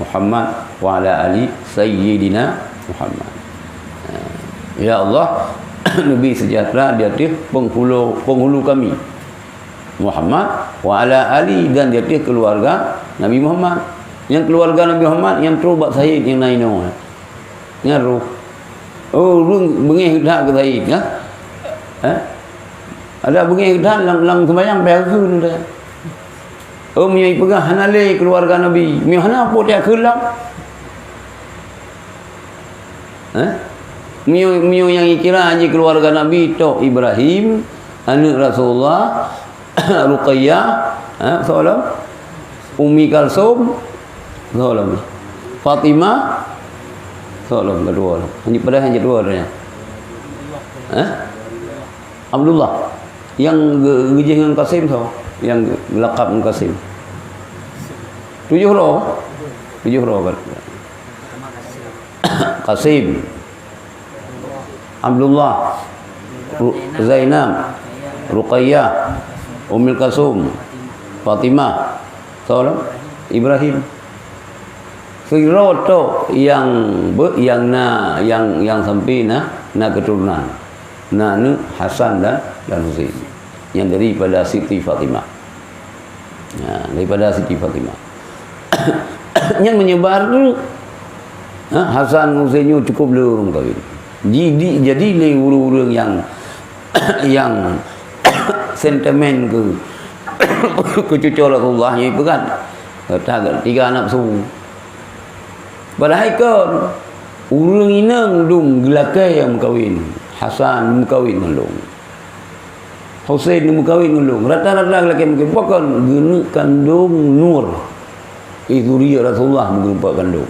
Muhammad wa ala ali sayyidina Muhammad. Ya Allah, Nabi sejahtera di atas penghulu kami Muhammad wa ala ali dan di atas keluarga Nabi Muhammad. Yang keluarga Nabi Muhammad yang terubat Sayyid yang lain orang. Ngaruh. Oh, bengih dah ke Sayyid ya? Ada bengih dah lang sembahyang berhun dah. Oh, miai pegah hanale keluarga Nabi. Mi hana apa dia kelak? Mio yang kira aja keluarga Nabi tok Ibrahim, anak Rasulullah, Ruqayyah, salam, Ummi Kalsum, salam, Fatimah, salam kedua. Hanya pada hanya dua orangnya. Abdullah yang gejih dengan Qasim so, yang lakab dengan Qasim. 7 roh kan. Qasim, Abdullah, Zainab, Ruqayyah, Ummul Kalsum, Fatimah, salam, Ibrahim. Seroto yang sampai na keturunan. Ni Hasan dan Husain. Yang daripada Siti Fatimah. Daripada Siti Fatimah. Yang menyebar tu Hasan Husainnya cukup belum kahwin. Jadi le urang yang sentimen ke cucu Rasulullah ni berat. Kata 3 anak su. Padahal kan urang inang dum gelakai yang kahwin. Hasan kahwin ngelung. Husain kahwin ngelung. Rata-rata lelaki mungkin bukan gena kandung Nur. Zuriyah Rasulullah berupa kandung.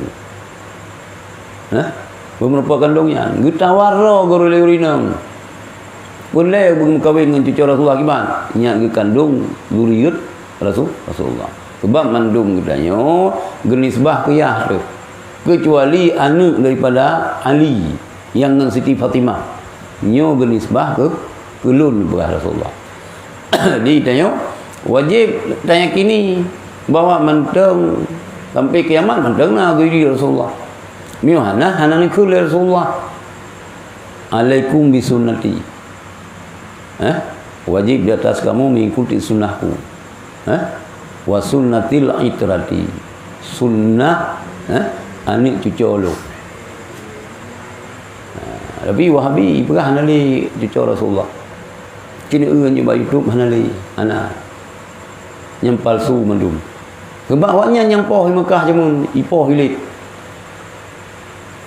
Berupa kandungnya. Gitawaro gorole urinang. Boleh kahwin dengan cucu Rasulullah gimana? Nya kandung zuriyat Rasulullah. Sebab mandum katanya genisbah kiyah tu. Kecuali anak daripada Ali yang dengan Siti Fatimah. Nyo genisbah ke kelun beras Rasulullah. Jadi tanya wajib tanya kini bahawa menteng sampai kiamat menteng na diri Rasulullah. Mio hana ni kul Rasulullah. Alaikum bisunnati. Wajib di atas kamu mengikuti sunnahku. Wa sunnatil itrati. Sunnah anik cucu lu. Tapi Wahabi perah hanali cucu Rasulullah. Kini juga YouTube hanali anak yang palsu mandum. Kebawanya yang poh Mekah jamun ipoh hilit.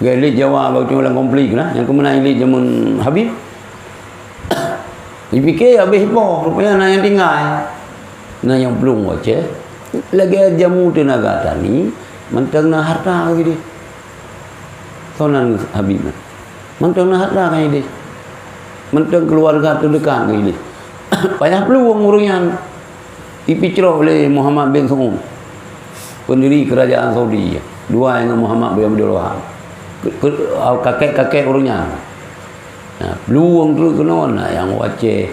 Hilit Jawa bau cuma komplit lah. Yang kemenang hilit jamun Habib. Dipikir habis ipoh rupanya nak yang tinggal. Nah yang belum wace. Lagi jamu tenaga tani mentang na harta gitu. Sonan Habib. Mentang na harta kan ini. Mentang keluarga terdekat kan ini. Payah peluang urungan. Dipicroh oleh Muhammad bin Saud. Pendiri kerajaan Saudi. Dua dengan Muhammad bin Abdul Wahab. Kakek-kakek urungan. Nah, peluang tu kena nak yang Aceh,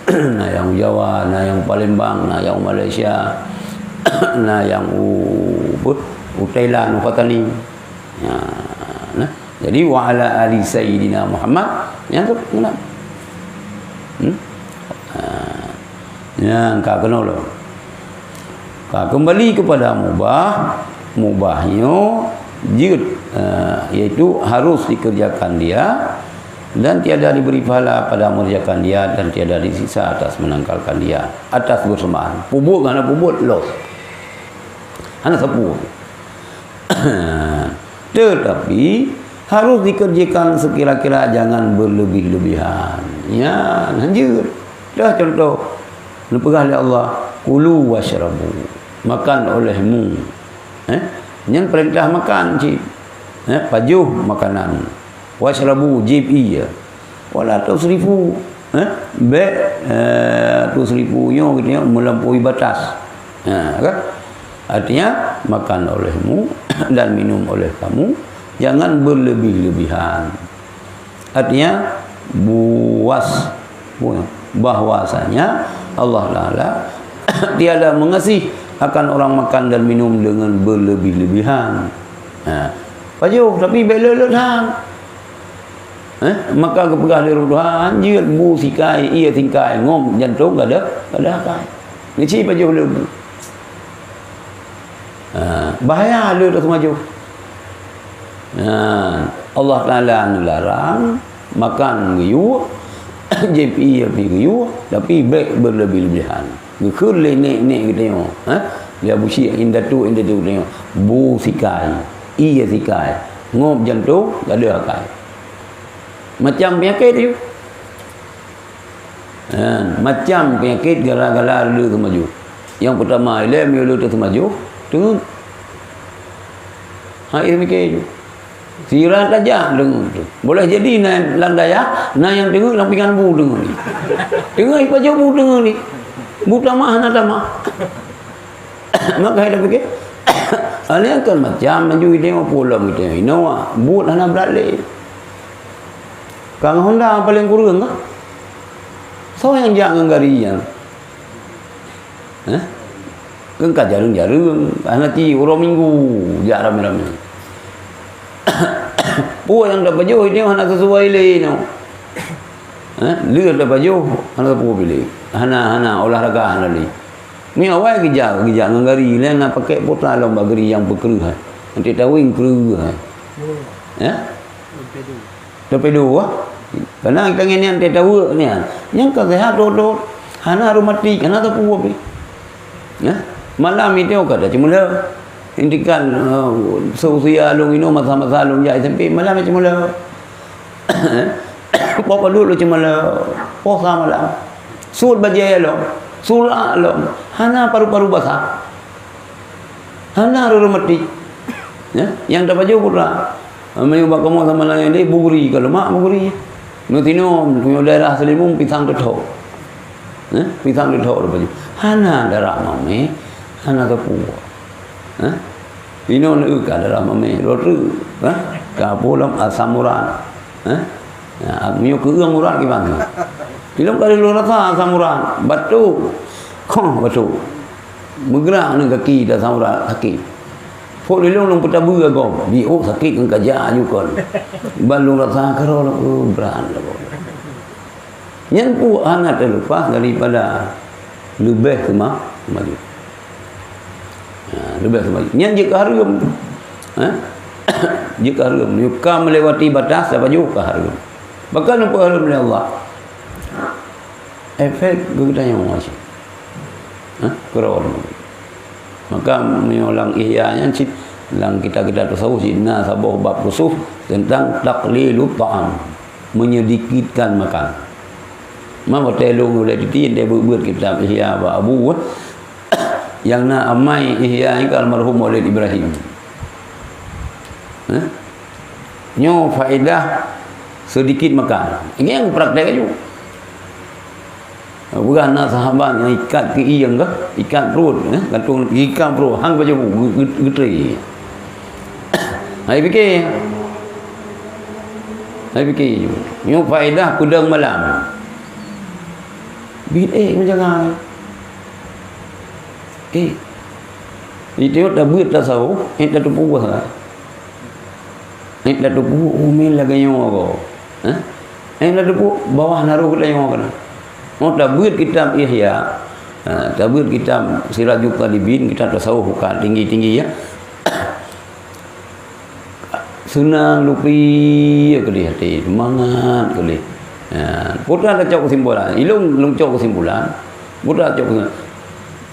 nak yang Jawa, nak yang Palembang, nak yang Malaysia, nak yang Thailand, Fatani. Nah, jadi wa ala ali sayyidina Muhammad yang tu kena. Yang kau kena lo. Kembali kepada mubahnya iaitu harus dikerjakan dia dan tiada diberi pahala pada mengerjakan dia dan tiada disiksa atas menanggalkan dia atas bersamaan. Pubut mana pubut los. Hana sapu. Tetapi harus dikerjakan sekira-kira, jangan berlebih-lebihan. Ya, lanjut. Dah contoh. Lepegah oleh Allah, kulu washrabu. Makan olehmu. Yang perintah makan cik. Pajuh makanan. Washrabu jib iya. Wala tusrifu. Tusrifunya gitu, melampaui batas. Kan? Artinya makan olehmu dan minum oleh kamu jangan berlebih-lebihan. Artinya bahwasanya Allah Ta'ala tiada mengasihi akan orang makan dan minum dengan berlebih-lebihan. Pajuh tapi belelehan. Maka kepegah dari Tuhan jirat bu sikai ia tingkai ngom jantung ada kai. Ni ci pajuh lebu. Bahaya ada tu maju. Allah Ta'ala melarang makan giyu JP api giyu tapi baik berlebih-lebihan. Gekul nek kita tengok. Dia busi indatu tengok. Bu sikai, iya sikai, ngop jantung tak ada akai. Macam penyakit tu. Macam penyakit gara-gara lu tu maju. Yang pertama ilmu lu tu maju, tu ini mikir tu. Sirah tajam dengar tu. Boleh jadi na landaya, na yang dengar lampingan bu dengar ni. Dengar ipa jauh bu dengar ni. Bu tamah na tamah. Maka dia fikir alian kan macam maju dia pulang gitu. Ino bu na beralih. Kang Honda paling kurang kan? So yang jangan garian. Kan jarang-jarang anak ti orang minggu jak rame-rame. Puak yang dah baju ini hana sesuai le no. Liur dah baju hana puak pilih. Hana olahraga hana le. Ni awal kerja ngari le nak pakai pota lomba geri yang berkeruh. Nanti tawing keruh. Torpedo Karena kita ingin yang tidak tahu ni, yang kesehat dodot, hana aromatik, hana tak puas ni. Malam itu kata cuma indikan seusia long ino masa-masa long jai sampai malam cuma papa dulu cuma posa malam. Sul bajai lo, sula lo, hana paru-paru basah, hana aromatik. Yang dapat jauh pula. Menyubah kamu sama lain ni buguri kalau mak buguri. Nutino daerah Selimung pisang detok. Pisang detok dapat. Hana darah mame, hana tepu. Ino nu ka darah mame, rotu, ka pulam asamuran. Mio ke ương muran ki bang. Tilom kali lu rasa asamuran, batu. Batu. Bergerak dengan kaki dah samuran sakit. Pok lelong petabu agak. Di sakit kan kerja juga. Balung rasa kerol beran lah. Yang ku hangat terlepas daripada lebih kemaju. Lebih kemaju. Yang jika harum. Jika harum. Jika melewati batas apa juga harum. Bahkan apa harum oleh Allah. Efek gedanya macam. Kerol. Maka menyolang ihya'nya dalam kita tasawuf sidna sabah bab kusuf tentang taqlilut ta'am, menyedikitkan makan. Mama telung oleh ditin dia buat kitab ihya ba abu yang na amai ihya ka almarhum Maulid Ibrahim. Nyo faedah sedikit makan. Ini yang praktek aja. Bukan nak sahabat yang ikat ke iyang ke, ikat perut, gantung ikat perut, hang baju getri. Hai fikir. Nyo faedah kudang malam. Macam jangan. Itu dah buat dah sahu, dah tu puas lah. Dah tu puas, umil lagi yang aku. Dah tu puas, bawah naruh kita yang aku. Dah buat kitab Ihya, Tapi kita Sirajul Talibin, kita tasawuf bukan tinggi-tinggi ya. Senang lupi ke dia hati, semangat ke dia. Putra ada cok kesimpulan, ilung cok kesimpulan. Putra cok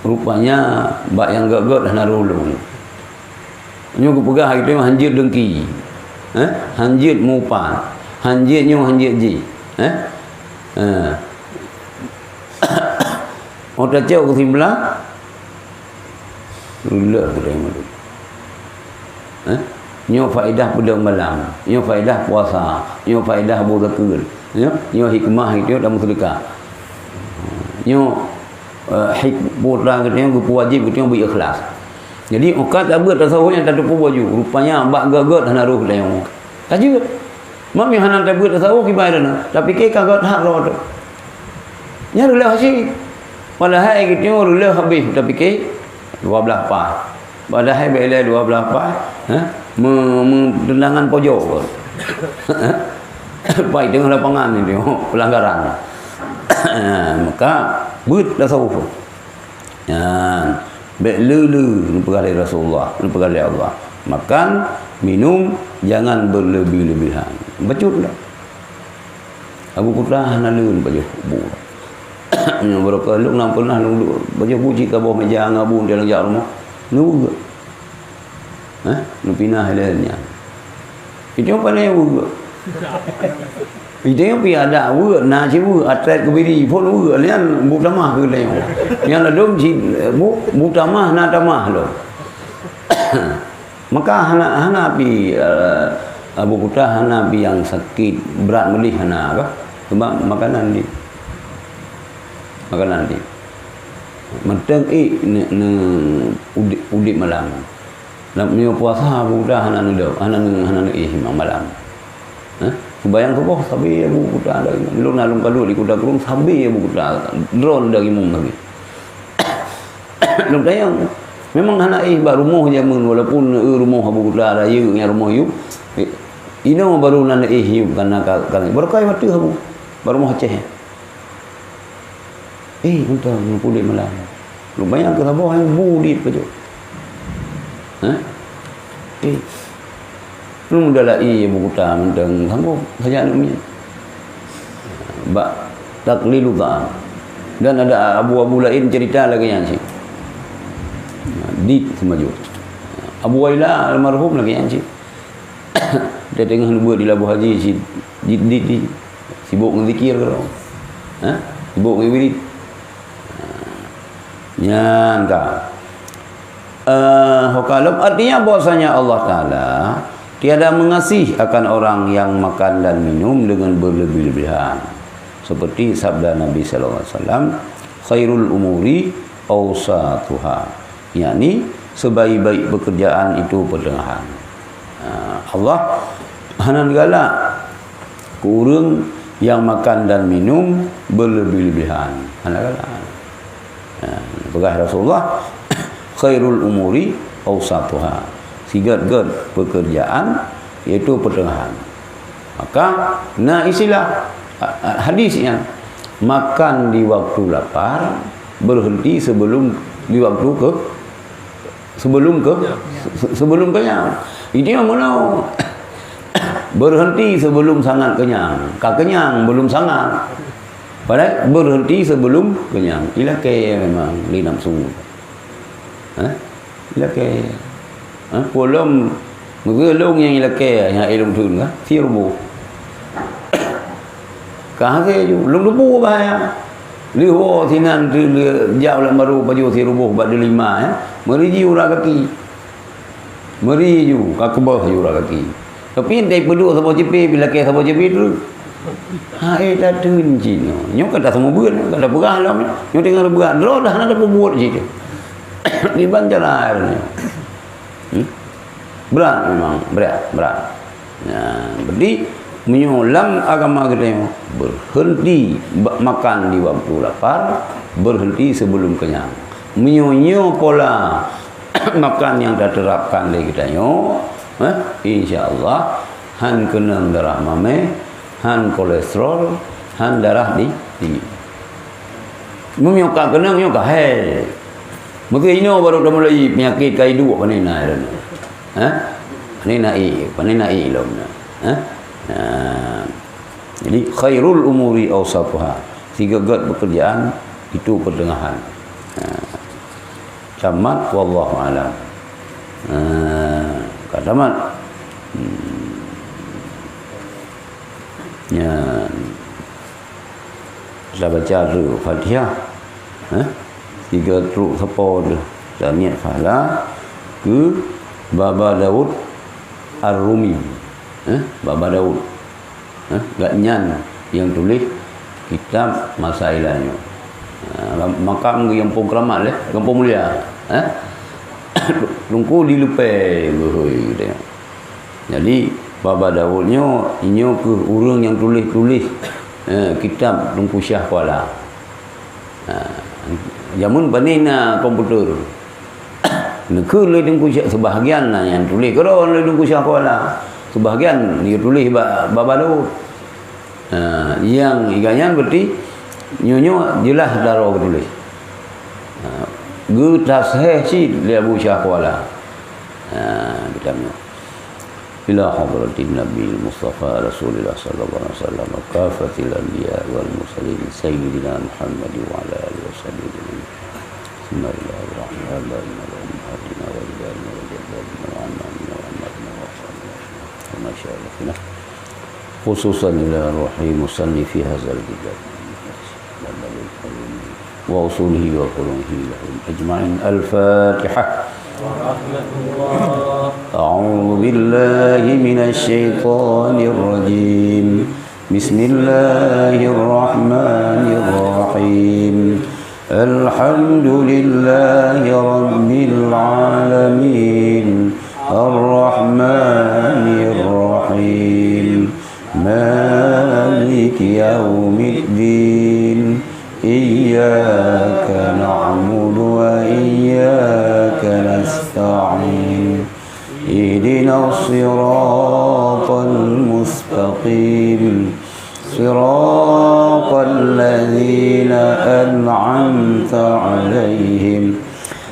rupanya bak yang gagot dah narulung. Nyo ku pegah itu hanjit dengki. Hanjit mupan. Hanjit nyo hanjit ji. Otak cok kesimpulan. Lula ke dia malu. Nyo faedah pedang malam, nyo faedah puasa, nyo faedah berzakir, nyo hikmah itu dalam sedekah. Nyo hikmah kita yang wajib kita yang berikhlas. Jadi okat abad tasawuf yang tak ada baju, rupanya ambak gagot hana ruh dah yang. Tajuk. Mak mi hana tabut tasawuf ibadah tapi ke kagot hak ro tu. Nya rulah hasil. Padahal kita rulah habis tapi ke 12 pas. Padahal bila 12 pas, mendendangan pojok. Baik dengan lapangan ni tengok pelanggaran. Maka but tasawuf. Lulu perkara Rasulullah, perkara Allah. Makan, minum jangan berlebih-lebihan. Betul tak? Abu Kutah nalun baju bu. Berapa lu nak pernah lu baju puji ke bawah meja ngabu dalam jak rumah. Nu juga. Nu pinah halnya. Itu apa ni juga? Itu yang pi ada juga, na cibu atlet kebiri pun juga lian bu tamah ke leo. Yang ladum si bu tamah na tamah lo. Maka hana pi Abu Kutah hana pi yang sakit berat melih hana apa? Sebab makanan di menteng udip malam. Dalam ni puasa Abu Kutah hana malam. Bayang tu boh sabi Abu Kutah dari lu nalung kalau di Kuda Kurung sabi Abu Kutah drone dari mum lagi. Lu tayang memang hana baru rumah jamun walaupun rumah Abu Kutah raya nya rumah yu. Ino baru nana yu karena baru kai waktu Abu baru mau Aceh. Entah pulik malam. Lu bayang ke sabah yang budi paju. Lu mudalah Abu Kutah mentang sanggup saja namanya. Bak taklilu ta'am. Dan ada abu-abu lain cerita lagi yang sih. Dit semaju. Abu Waila almarhum lagi yang sih. Dia tengah buat di Labuh Haji si dit sibuk ngzikir kalau. Sibuk ngewirid. Nyangka. Hukalum artinya bahwasanya Allah Taala tiada mengasihi akan orang yang makan dan minum dengan berlebih-lebihan. Seperti sabda Nabi sallallahu alaihi wasallam, khairul umuri awsatuha. yakni sebaik-baik pekerjaan itu pertengahan. Allah hanan galak kurang yang makan dan minum berlebih-lebihan. Hanan galak. Pegah Rasulullah khairul umuri awsatuha. Sigat-gat pekerjaan iaitu pertengahan. Maka istilah hadisnya makan di waktu lapar, berhenti sebelum di waktu sebelum kenyang. Ini yang mana berhenti sebelum sangat kenyang. Kenyang belum sangat. Padahal berhenti sebelum kenyang. Ila kaya memang li nafsu. Ila kaya. Polom ngelong yang ila kaya yang ilmu tu kan? Firbu. Kahake ju lung lupu bahaya. Liho sinan tu jauh lah baru baju firbu bad 5 ya. Meriji ura kaki. Meriju kakebah ura kaki. Tapi dai peduk sama jepi bila kaya sama jepi tu. Dah tunji no. Nyo kata semua buat, kata berah lah. Nyo tengah berah, dah dah ada buat situ. Di banjaran ni. Berat memang, berat. Jadi menyulam agama kita berhenti makan di waktu lapar, berhenti sebelum kenyang. Menyonyo pola makan yang dah terapkan dari kita insya-Allah han kenang darah mame, han kolesterol, han darah tinggi. Menyokak kena menyokak hai. Maka ini baru dah mulai penyakit kaidu apa ni nak dah. Ha? Pani naik lah. Ha? Jadi khairul umuri awsatuha. Tiga-tiga pekerjaan itu pertengahan. Camat wallahu alam. Kata mat. Ya. Saya baca dulu Fatihah. Tiga truk sepuluh tu. Dan niat pahala ke Baba Daud Ar-Rumi. Baba Daud. Gak nyan yang tulis kitab Masailahnya. Makam yang pun keramat leh, kampung mulia. Lungku dilupai berhoi dia. Jadi Baba Daudnya inyo ke orang yang tulis kitab Lungku Syah Kuala. Jamun panina komputer. Nekul le Lungku Syah sebahagian yang tulis kalau le Lungku Syah Kuala. Sebahagian dia tulis Baba Daud. Yang iganya berarti nyonyo jelas daro tulis. Gu tasheh si li Abu Syah Kuala. Kitabnya. Ila hadratin Nabi Mustafa Rasulullah sallallahu alaihi wasallam kafatil anbiya wal mursalin sayyidina Muhammad wa ala alihi wasallam. Bismillahirrahmanirrahim. Masyaallah. Khususan ila ruhi musanni fi hadzal kitab. Wa usulihi wa quluhi lahum ajma'in. Al-Fatihah. أعوذ بالله من الشيطان الرجيم بسم الله الرحمن الرحيم الحمد لله رب العالمين الرحمن الرحيم مالك يوم الدين إياك نعبد وإياك نستعين اهدنا الصراط المستقيم صراط الذين أنعمت عليهم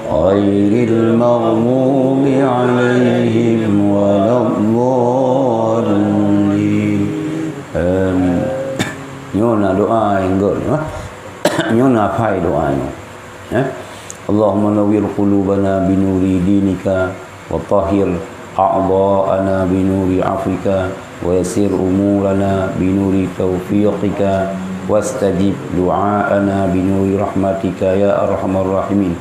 غير المغضوب عليهم ولا الضالين آمين. Nyona doa yang good, nyona fai doanya. Allahumma nawwir qulubana binuri dinika wa tahhir a'dha'ana binuri 'afwika wa yassir umurana binuri taufiqika wastajib du'aana binuri rahmatika ya arhamar rahimin.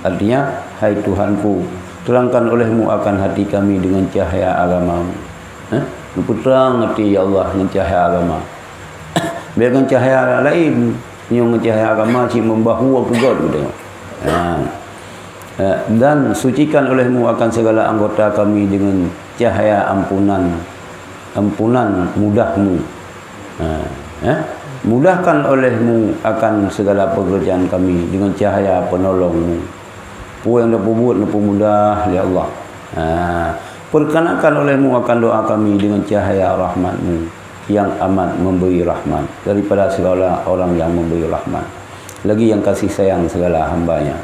Artinya, hai Tuhanku, terangkan olehmu akan hati kami dengan cahaya agamamu. Terang hati ya Allah dengan cahaya agama. Biarkan cahaya lain yang cahaya agama si membahu ke God gitu. Dan sucikan olehmu akan segala anggota kami dengan cahaya ampunan mudahmu. Mudahkan olehmu akan segala pekerjaan kami dengan cahaya penolongmu. Pu yang dapat buat dapat mudah ya Allah. Perkenakan olehmu akan doa kami dengan cahaya rahmatmu yang amat memberi rahmat daripada segala orang yang memberi rahmat. Lagi yang kasih sayang segala hambanya.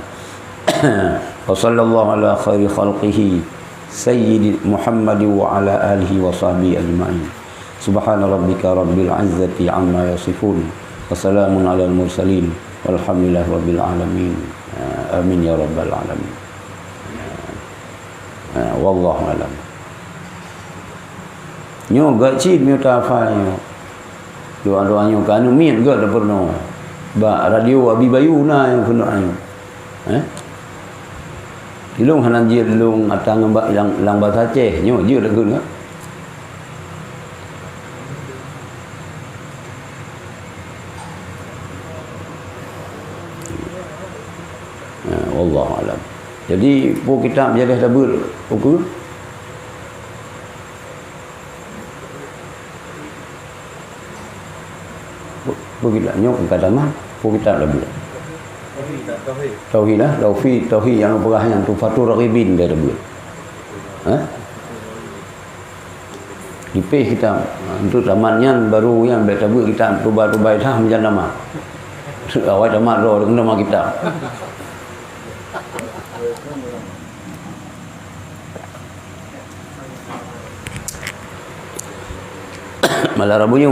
Wa sallallahu ala khairi khalqihi sayyidi Muhammad wa ala alihi wa sahbihi ajma'in. Subhana rabbika rabbil izzati amma yasifun wa salamun alal mursalin walhamdulillahi rabbil alamin. Amin ya rabbal alamin. Wallahu alam. Nyo gak cid nyo tafai nyo. Doa-doa nyo kan min gak dah pernah. Ba radio abi bayu na yang kena nyo. Dilung hanan je dilung atang mbak lang bahasa Aceh nyo je dah guna. Wallahu alam. Jadi pu kita menjadi tabur ukur. Begitu nyok kata mah pu kita dah buat. Tauhid lah, tauhid yang berah yang tu fatur ribin dia dah buat. Dipeh kita untuk zamannya baru yang baca buat kita ubah-ubah dah macam nama. Awak dah marah dengan nama kita. Malah Rabunya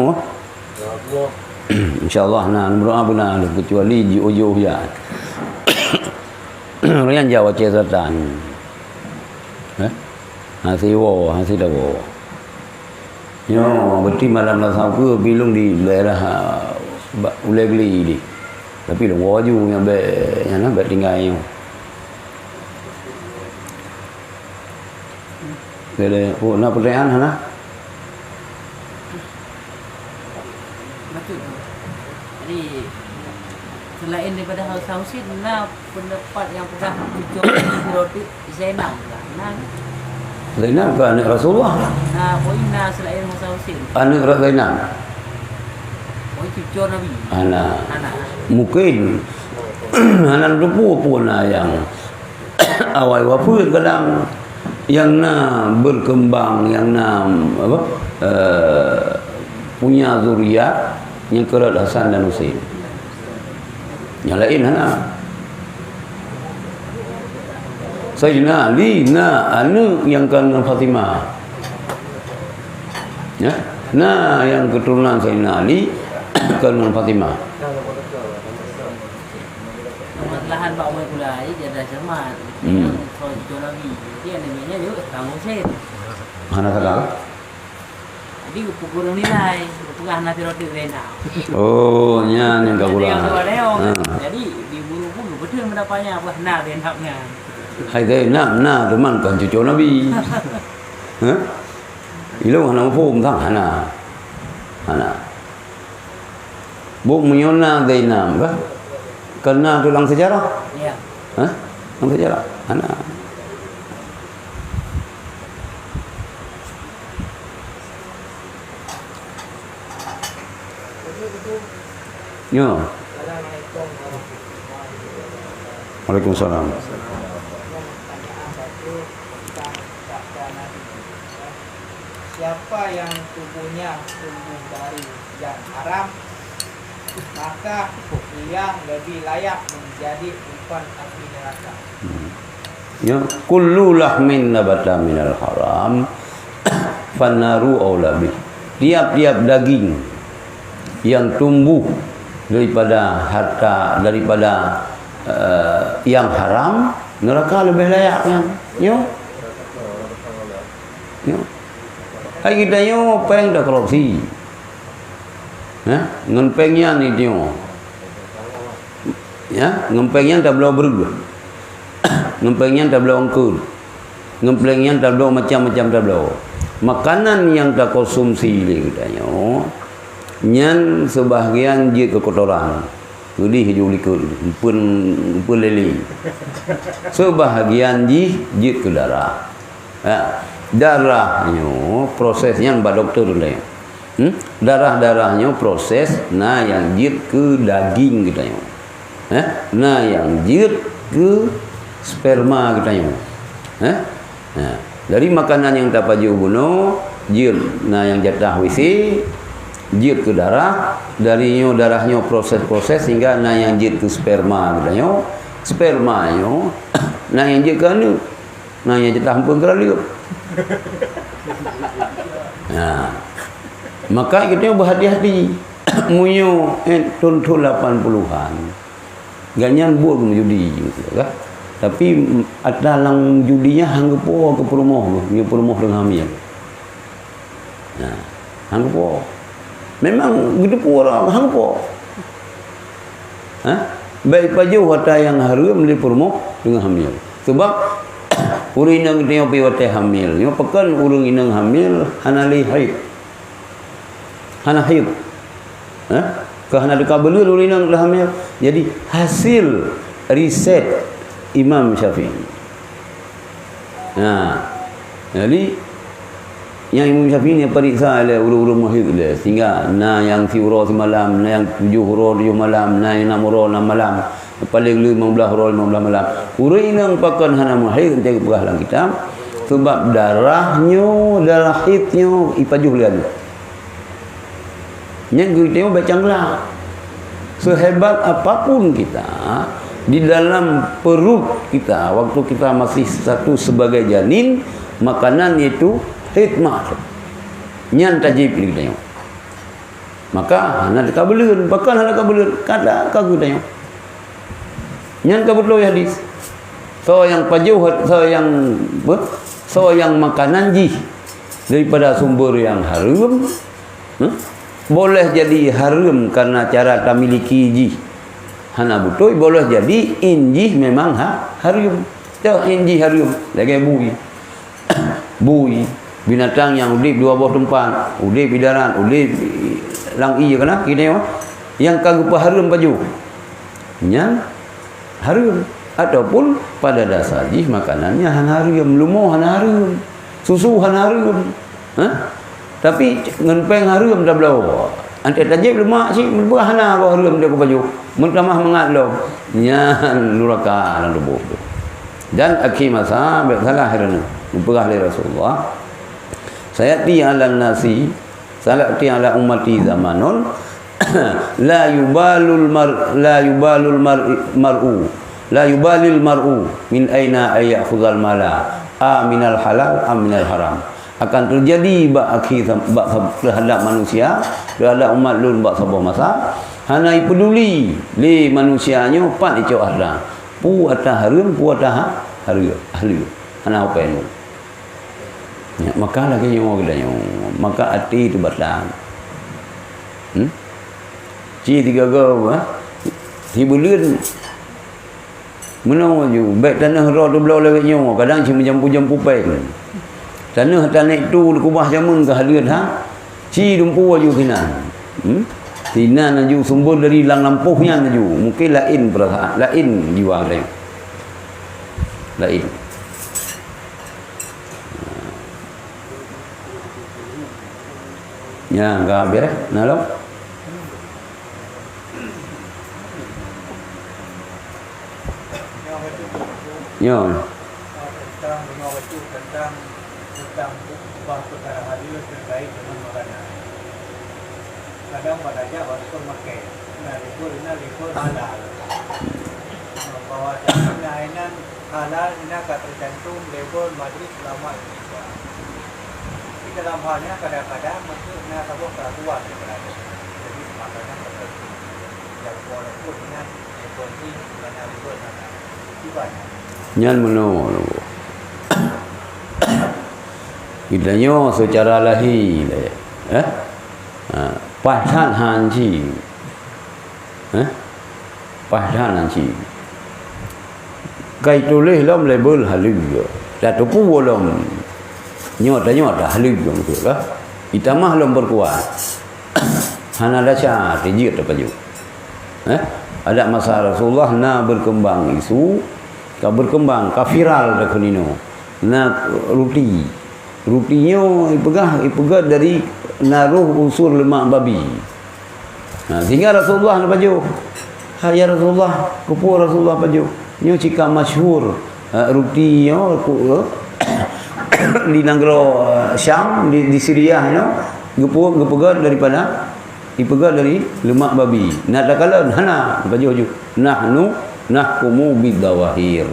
InsyaAllah nah berdoa benar kecuali di ujung ya. Rian Jawa Cesatan. Hasiwo, hasidawo. Yo, berarti malam lah sampai bilung di daerah Ulegli di. Tapi lu waju yang yang nak tinggal yo. Jadi, nak pertanyaan mana? Jadi selain daripada hal sausin, nah pendapat yang pernah dicoba roti Zainab lah. Zainab ke anak Rasulullah? Nah, poinnya selain hal sausin. Anak Zainab. Poin cucu Nabi. Anak. Anak. Mungkin anak lupa pun yang awal wafat kadang yang nak berkembang, yang nak apa? Punya zuriat yang kerat Hasan dan Husain. Yang lain anak. Sayyidina Ali anak yang kandung Fatimah. Ya. Nah, yang keturunan Sayyidina Ali kandung Fatimah. Lahan Pak Umar pula dia ada cermat. Soal cucu Nabi. Dia namanya juga Kang Husain. Mana sekarang? Jadi kurang nilai, tengah nanti roti Zainab. Oh, yang kau pulang. Jadi di bulu-bulu betul mendapatnya apa? Nah, Zainabnya. Hai Zainab, nah teman kan cucu Nabi. Hah? Ilu anak pun tak anak. Anak. Buk menyona Zainab kah? Karena tulang sejarah. Iya. Hah? Tulang sejarah. Anak. Ya. Waalaikumsalam. Siapa yang tubuhnya tumbuh dari yang haram, maka ia lebih layak menjadi umpan api neraka. Ya, kullu lahmin nabata minal haram fannaru aula bih. Tiap-tiap daging yang tumbuh daripada harta, daripada yang haram, neraka lebih layaknya. Yo. Yo. Hai kita yo peng dah korupsi. Ngempengnya ni dia. Ya, ngempengnya tak belau berguna. Ngempengnya tak belau angkut. Ngempengnya tak belau macam-macam tak belau. Makanan yang tak konsumsi ni kita yo. Nyan sebahagian je kekotoran. Jadi hijau likut pun leli. Sebahagian je ke darah. Ya. Darahnya prosesnya mbak doktor dulu ya. Darah-darahnya proses nah yang jit ke daging kita yo. Nah yang jit ke sperma kita yo. Nah, dari makanan yang tak paju bunuh jit nah yang jatah WC jit ke darah, darinya darahnya proses-proses hingga nah yang jit ke sperma kita yo. Sperma yo nah yang jit ke anu nah yang jatah hampun kerali. Nah, maka kita berhati-hati. Munyo tonton 80-an. Ganyan buat judi juga. Tapi dalam judinya hanggepo ke perumoh, ni perumoh dengan hamil. Nah, hanggepo. Memang gitu orang hanggepo. Baik paju wata yang harum di perumoh dengan hamil. Sebab urang inang dia piwate hamil. Yo pekan urang inang hamil hanali haid. Hana haid. Ke hana de kabelur urang inang hamil. Jadi hasil riset Imam Syafi'i. Nah, jadi yang Imam Syafi'i ni periksa oleh urang-urang haid dia sehingga nah yang tiura semalam, nah yang 7 huruf 7 malam, nah yang 6 huruf 6 malam. Paling 15 huruf 15 malam. Urang inang pakan hana mahir kita perahlan kita sebab darah haidnya ipajuh lian. Yang kita baca gelak. sehebat apapun kita di dalam perut kita waktu kita masih satu sebagai janin, makanan itu hikmah nyan tajib ni kita tengok. Maka hana dikabulun, bakal hana kabulun kada kagu tengok. Nyan kabul hadis. So yang pajuh, so yang makanan ji daripada sumber yang haram, boleh jadi haram karena cara tak miliki ji. Hana betul boleh jadi inji memang haram. Dah inji haram, lagi bui binatang yang udip dua buah tempat, udip di darat, udip lang iya kena kita yang kagak haram baju yang haram ataupun pada dasar jih makanannya haram, lumo haram, susu haram, tapi ngenpeng haram dah belau antek tajib lemak sih berbuah hana haram dia baju mentamah mengat lo nyan nuraka dalam tubuh tu. Dan akhimasa salah herana berah oleh Rasulullah sayati ala nasi salati ala ummati zamanun la yubalul mar'u min aina ayakhuzal mala minal halal minal haram. Akan terjadi terhadap manusia, terhadap umat lun bak sabah masa hana peduli li manusianya pat icu ada pu atah harum pu atah haru ahli hana apa ini ya, maka lagi yang kita maka hati itu batang ci tiga go hibulun menang ju baik tanah ro tu belau lagi nyo kadang ci jampu peng tanah tu kubah jamun ke halian ci dumpu aju kina Tina naju sumber dari lang lampuhnya naju mungkin lain perasaan lain jiwa dia lain ya enggak beres nah lo yo tentang ubah perkara hadil terkait dengan makanan. Kadang padanya orang memakai nalikul halal. Bahwa jaminan halal ini akan tergantung label Majlis Ulama Indonesia. Di dalam halnya kadang-kadang maksudnya kalau keraguan berada. Jadi makanya tertentu yang boleh pun dengan label ini dan label sana. Gimana? Nyan menurut kita nyo secara lahir pasal hanci pasal hanci kai tulis lom label halu dah tu pun belum nyot dah halu gitu lah kita mah lom berkuat hana daca tijit apa ju ada masa Rasulullah na berkembang isu berkembang kafiral dah kunino na rutinya ipegah dari naruh unsur lemak babi. Sehingga Rasulullah nak baju. Ya Rasulullah, kupu Rasulullah baju. Nyo cika masyhur rutinya di negara Syam di Syria gepegah daripada ipegah dari lemak babi. Nak dakala hana baju nahkumu bidawahir.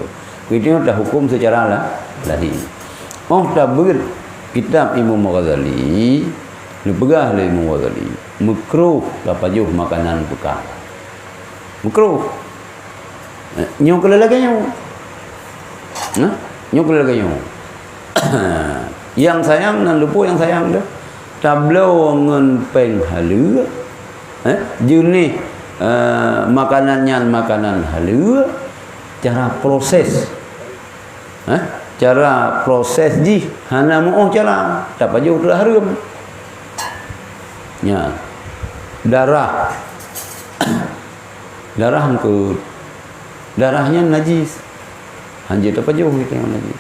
Kita dah hukum secara lahir. Tabir kitab Imam Ghazali dipegah oleh Imam Ghazali makruh tapajuh makanan bekal makruh nyo kelalagay nyo kelalagay yang sayang dan lupa yang sayang dah tablau ngen peng halu jenis makanannya makanan halu cara proses cara proses ji hana mau cara tak baju telah harum ya darah ke darahnya najis hanya tak baju kita yang najis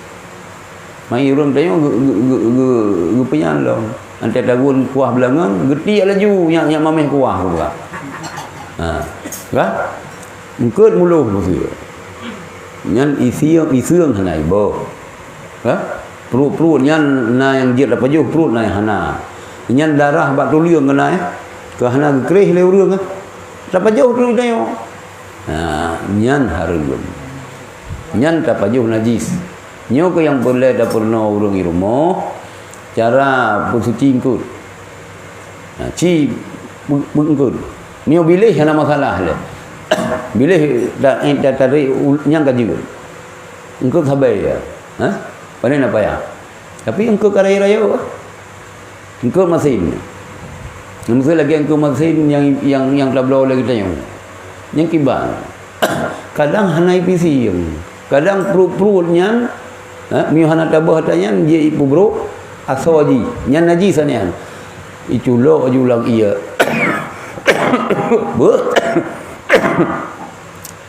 mai urang tanya ge penyalong ante dagun kuah belangang geti laju yang mameh kuah pula kan mungkin muluh maksud nyan isiang hanai bo perut nyan na yang dia dapat jauh perut na hana nyan darah bak tuliang kena ke hana kerih le urang tapajuh tu kita yo. Nyan harum. Nyan tapajuh najis. Nyo ko yang boleh dah pernah urung di rumah cara bersuci ingkut. Ci ingkut. Nyo bilih hana masalah le. Bilih dah tarik nyang kaji. Ingkut sabai ya. Panen apa ya? Tapi ingkut raya-raya. Ingkut mesin. Mesti lagi ingkut mesin yang tablau lagi tanya. Yang kibang. Kadang hanai pisi yang. Kadang perut-perutnya mihana tabah tanya dia ibu bro asawaji nyan najis anian itu lo ulang iya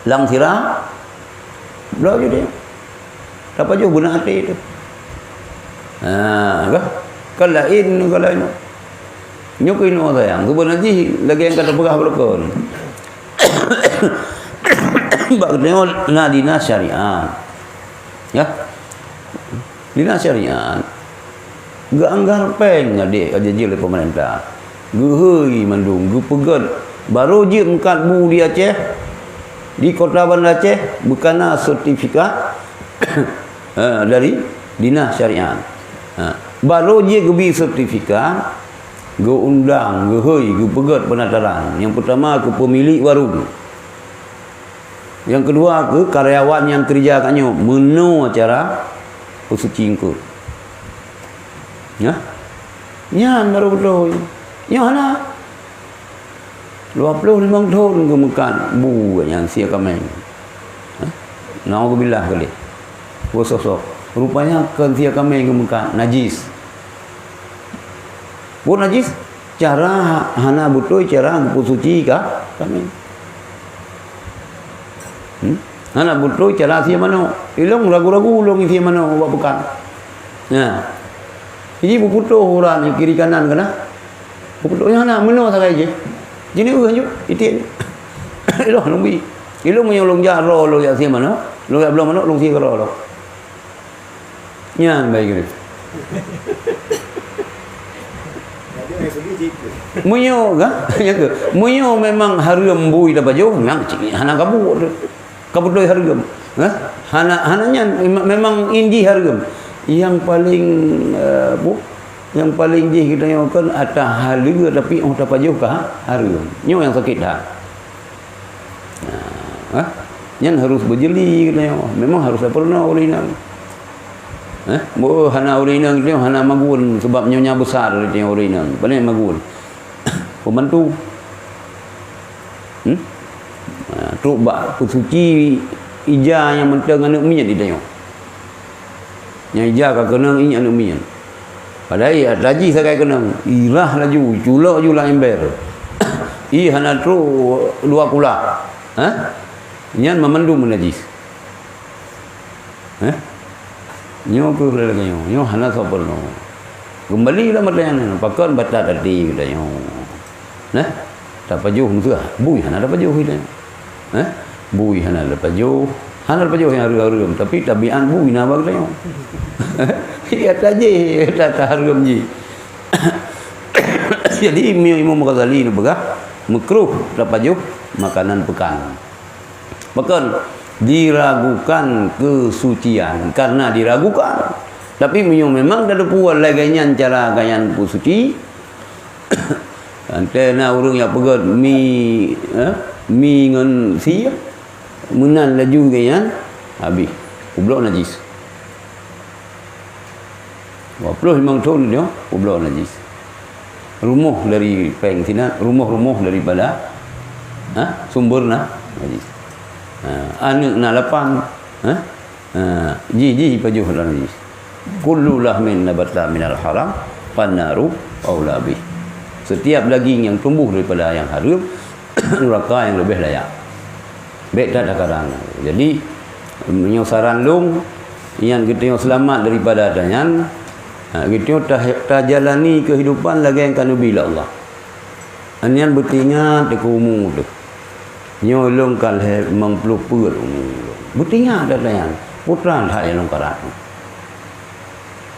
lang sirah lo je dia apa je guna hati itu kan lain kalau ini nyukuin orang sayang sebenarnya lagi yang kata pegah berkon bak tengok dinas syariat ya dinas syariat gak anggar peng adik aja je oleh pemerintah gehoi mandung gu pegat baru je engkat bu di Aceh di Kota Bandar Aceh bukanlah sertifikat dari dinas syariat baru je gebi sertifikat gu undang gehoi gu pegat penataran yang pertama ke pemilik warung. Yang kedua ke karyawan yang kerja katnya menu acara bersuci ingkut. Ya. Nyan baru betul. Ya ana. 25 tahun ke mekan bu yang sia kami. Nauzubillah kali. Bososok. Rupanya kan sia kami ke mekan najis. Bu najis cara hana betul cara bersuci kah kami. Anak betul cara sia mana ilong ragu-ragu ulong sia mana buat pekan jadi berputuh orang kiri kanan kena berputuhnya anak mana sakai je jadi je itik ilong lumbi ilong menyolong jaro lo ya sia mana lo ya belum mana long sia karo lo nyan baik ni munyo kan ya ke munyo memang harum bui dapat jauh memang anak kabu kabutoi hargam hananya memang indi hargam yang paling yang paling je kita yang kan atah harga tapi tak pajau kah hargam nyo yang sakit dah nyan harus berjeli kita memang harus pernah ulinang bo hana ulinang dia hana magun sebab nyonya besar dia ulinang paling magun pembantu tu bak suci ija yang mentang anak minyak ditengok. Yang ija ka kena ini anak minyak. Padahal ya lagi sakai kena irah laju culak julah ember. Hana tu dua kula. Nyan memandum najis. Nyo ku lagi nyo hana saperno. Kembali lah matlayan pakan batat tadi kita nyo. Tak pajuh musuh. Bui hana tak pajuh kita. Bui hana lepas jauh yang harum tapi tabian bui nak bagi tengok ia taje tak harum je jadi Imam Ghazali ni begah makruh lepas jauh makanan pekan bahkan diragukan kesucian karena diragukan tapi memang dah ada puas laganya cara gayan suci antena orang yang pegat mi ngan sia menan laju gaya habis ublok najis 25 tahun dia ublok najis rumah dari peng sini rumah daripada sumberna najis anak na lapan ji pajuh najis kullu lahmin nabata minal haram pannaru aula bih setiap daging yang tumbuh daripada yang haram neraka yang lebih layak. Baik tak ada karang. Jadi menyosaran long yang kita yang selamat daripada adanya kita tak jalani kehidupan lagi yang kanu bila Allah. Anian bertingat di kumu tu. Nyolong kalhe mengpelupur bertingat adanya. Putra tak yang longkarat.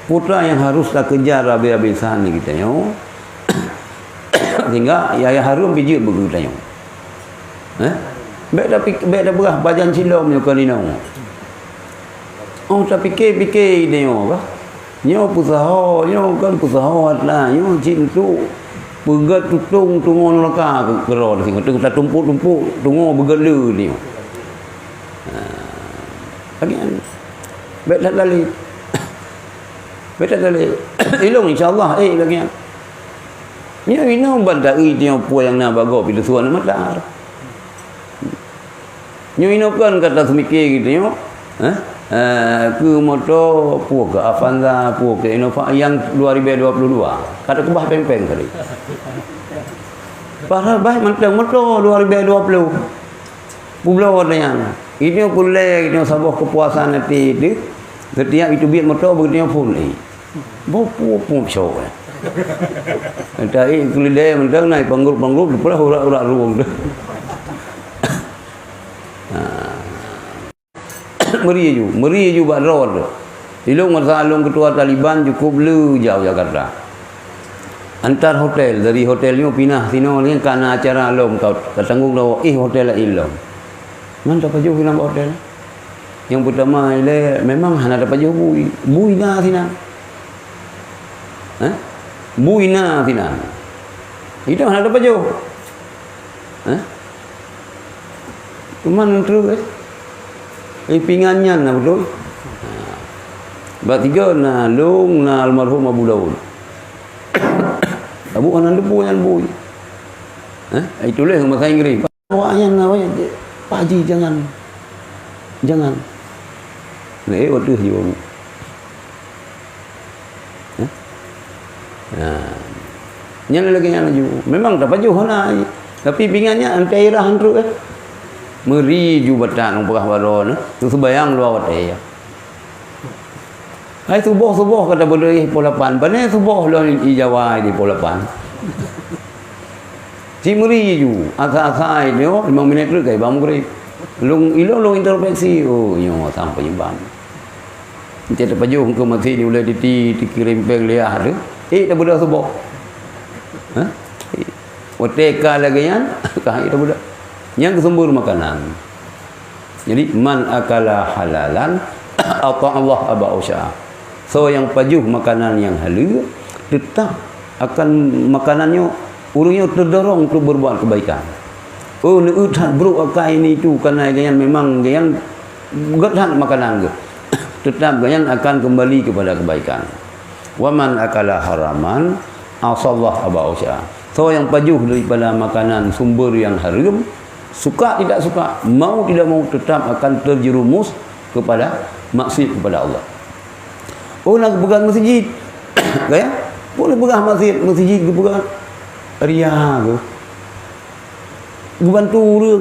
Putra yang harus tak kejar habis-habisan kita yo. Sehingga ya harum biji begitu yo. Baik dah berah bajan silom nyo kalina. Oh tapi fikir dia apa? Nyo pusaho, nyo kan pusaho lah, nyo cintu. Begat tutung tungo laka kero sing kita tumpuk-tumpuk tungo begelu ni. Bagian. Baik dah lali. Baik dah lali. Ilung insya-Allah lagi. Nyo ino bandai dia puan yang nak bago bila suan matar. Nyo ino kan kata semikir gitu nyo. Ke motor puak ke Avanza puak ke Innova yang 2022 kata kebah pempeng kali parah bah mentang motor 2020 bulan yang ini pulai ini sabah kepuasan nanti dia setiap itu biar motor begini full ni bopu pun show entah kulidai mentang naik panggul pula urat ruang tu meri ju bak road. Ilung masa alung ketua Taliban cukup lu jauh Jakarta. Antar hotel dari hotel ni pindah sino ni karena acara alung kau tanggung dah hotel ilung. Man dapat jauh hilang hotel. Yang pertama ile memang hana dapat jauh bui na sina. Bui na sina. Itu hana dapat jauh. Cuman terus pingannya na betul. Bab tiga na long na almarhum Abu Daud. Abu anan debu yang bui. Itulah yang bahasa Inggeris. Awaknya na Pak Haji jangan. Ni waduh je. Nyala lagi yang laju. Memang tak baju hana. Tapi pingannya antairah andru meri ju batang berah baron tu sembayang dua waktu ya. Hai subuh kata boleh polapan. Bane subuh lo di Jawa di polapan. Si meri ju asa-asa ni 5 minit dulu kai bang meri. Long introspeksi yo sampai bang. Kita baju ke masih ni boleh dikirim peng liah tu. Dah budak subuh. Oteka lagi kan? Kah itu budak. Yang kesembur makanan. Jadi man akala halalan atau Allah aba usha. So yang pajuh makanan yang halal tetap akan makanannya urangnya terdorong untuk berbuat kebaikan. Oh ni utat bro akai ini tu karena ganyan memang ganyan gedan makanan ke. Tetap ganyan akan kembali kepada kebaikan. Wa man akala haraman asallah aba usha. So yang pajuh daripada makanan sumber yang haram, suka tidak suka, mau tidak mau tetap akan terjerumus kepada maksiat kepada Allah. Oh nak pegang masjid. Gaya? Boleh pegang masjid ke pegang ria ke. Bantu dia.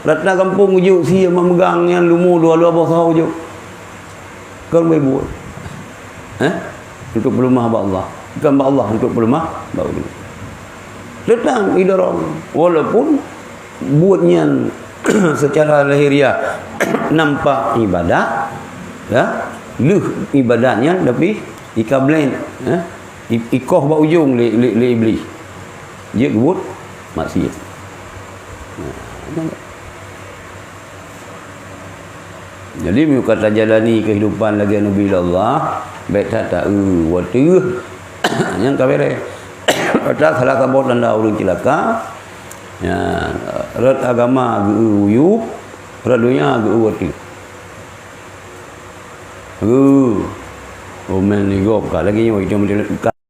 Ratna kampung ujuk si memegang yang lumu dua-dua bawah ujuk. Kau boleh buat. Untuk pelumah Allah. Bukan Allah untuk pelumah baru. Tetap idorong walaupun buatnya secara lahiriah nampak ibadah ya ibadahnya tapi ikablen ikoh ba ujung le iblis dia buat maksiat. Jadi kata jalani kehidupan lagi nabi Allah baik tak waktu yang kabere ada salah sabot dan urang cilaka ya rat agama uyup rat dunia uwati men ni gop ka lagi nyo itu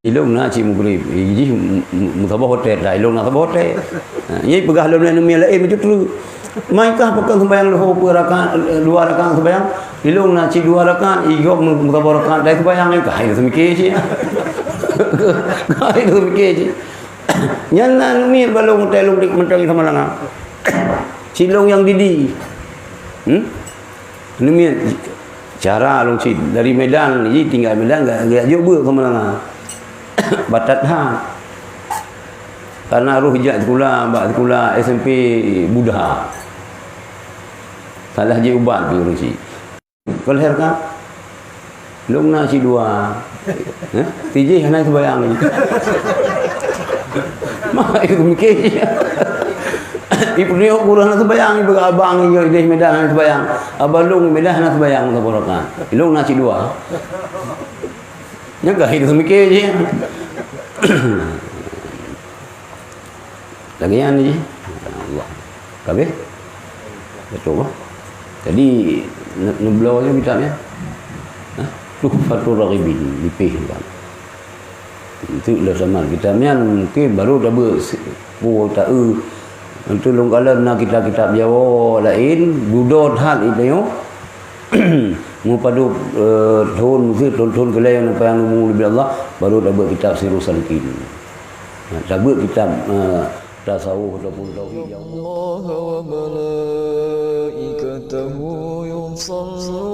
ilung na ci mugrib ji musabah hotel dah ilung na sabah hotel ye pegah lalu ni lain macam tu maikah pekan sembahyang lohor dua rakaat sembahyang ilung na ci 2 rakaat igop musabah rakaat dah sembahyang ni kah itu mikir je kah itu mikir je nyana mi balong telung dik mentang sama langa cilong yang didi ni cara long cid dari Medan ni tinggal Medan enggak jauh sama langa batat ha karena ruh hijat sekolah SMP Buddha salah je ubat tu long cid kalau herka long na ci 2 tiji hana sembayang ni mak itu mikir ibu ni kurang nak sembahyang, ibu abang ni di Medan nak sembahyang. Abang Long Medan nak sembahyang tak perakan. Long nasi dua. Nyakah itu semikir je. Lagi yang ni. Allah. Kabeh. Betul bah. Jadi neblau je kitabnya. Tuhfatur Raghibin dipih kan. Itu lah sama kitabnya mungkin baru dah tak itu longkala nak kitab Jawa lain budot hal itu yo. Mu padu tahun kelai apa yang umum lebih Allah baru dah buat kitab Sirrus Salikin. Dah buat kitab tasawuf ataupun tauhid Allah wa malaikatahu yusalluna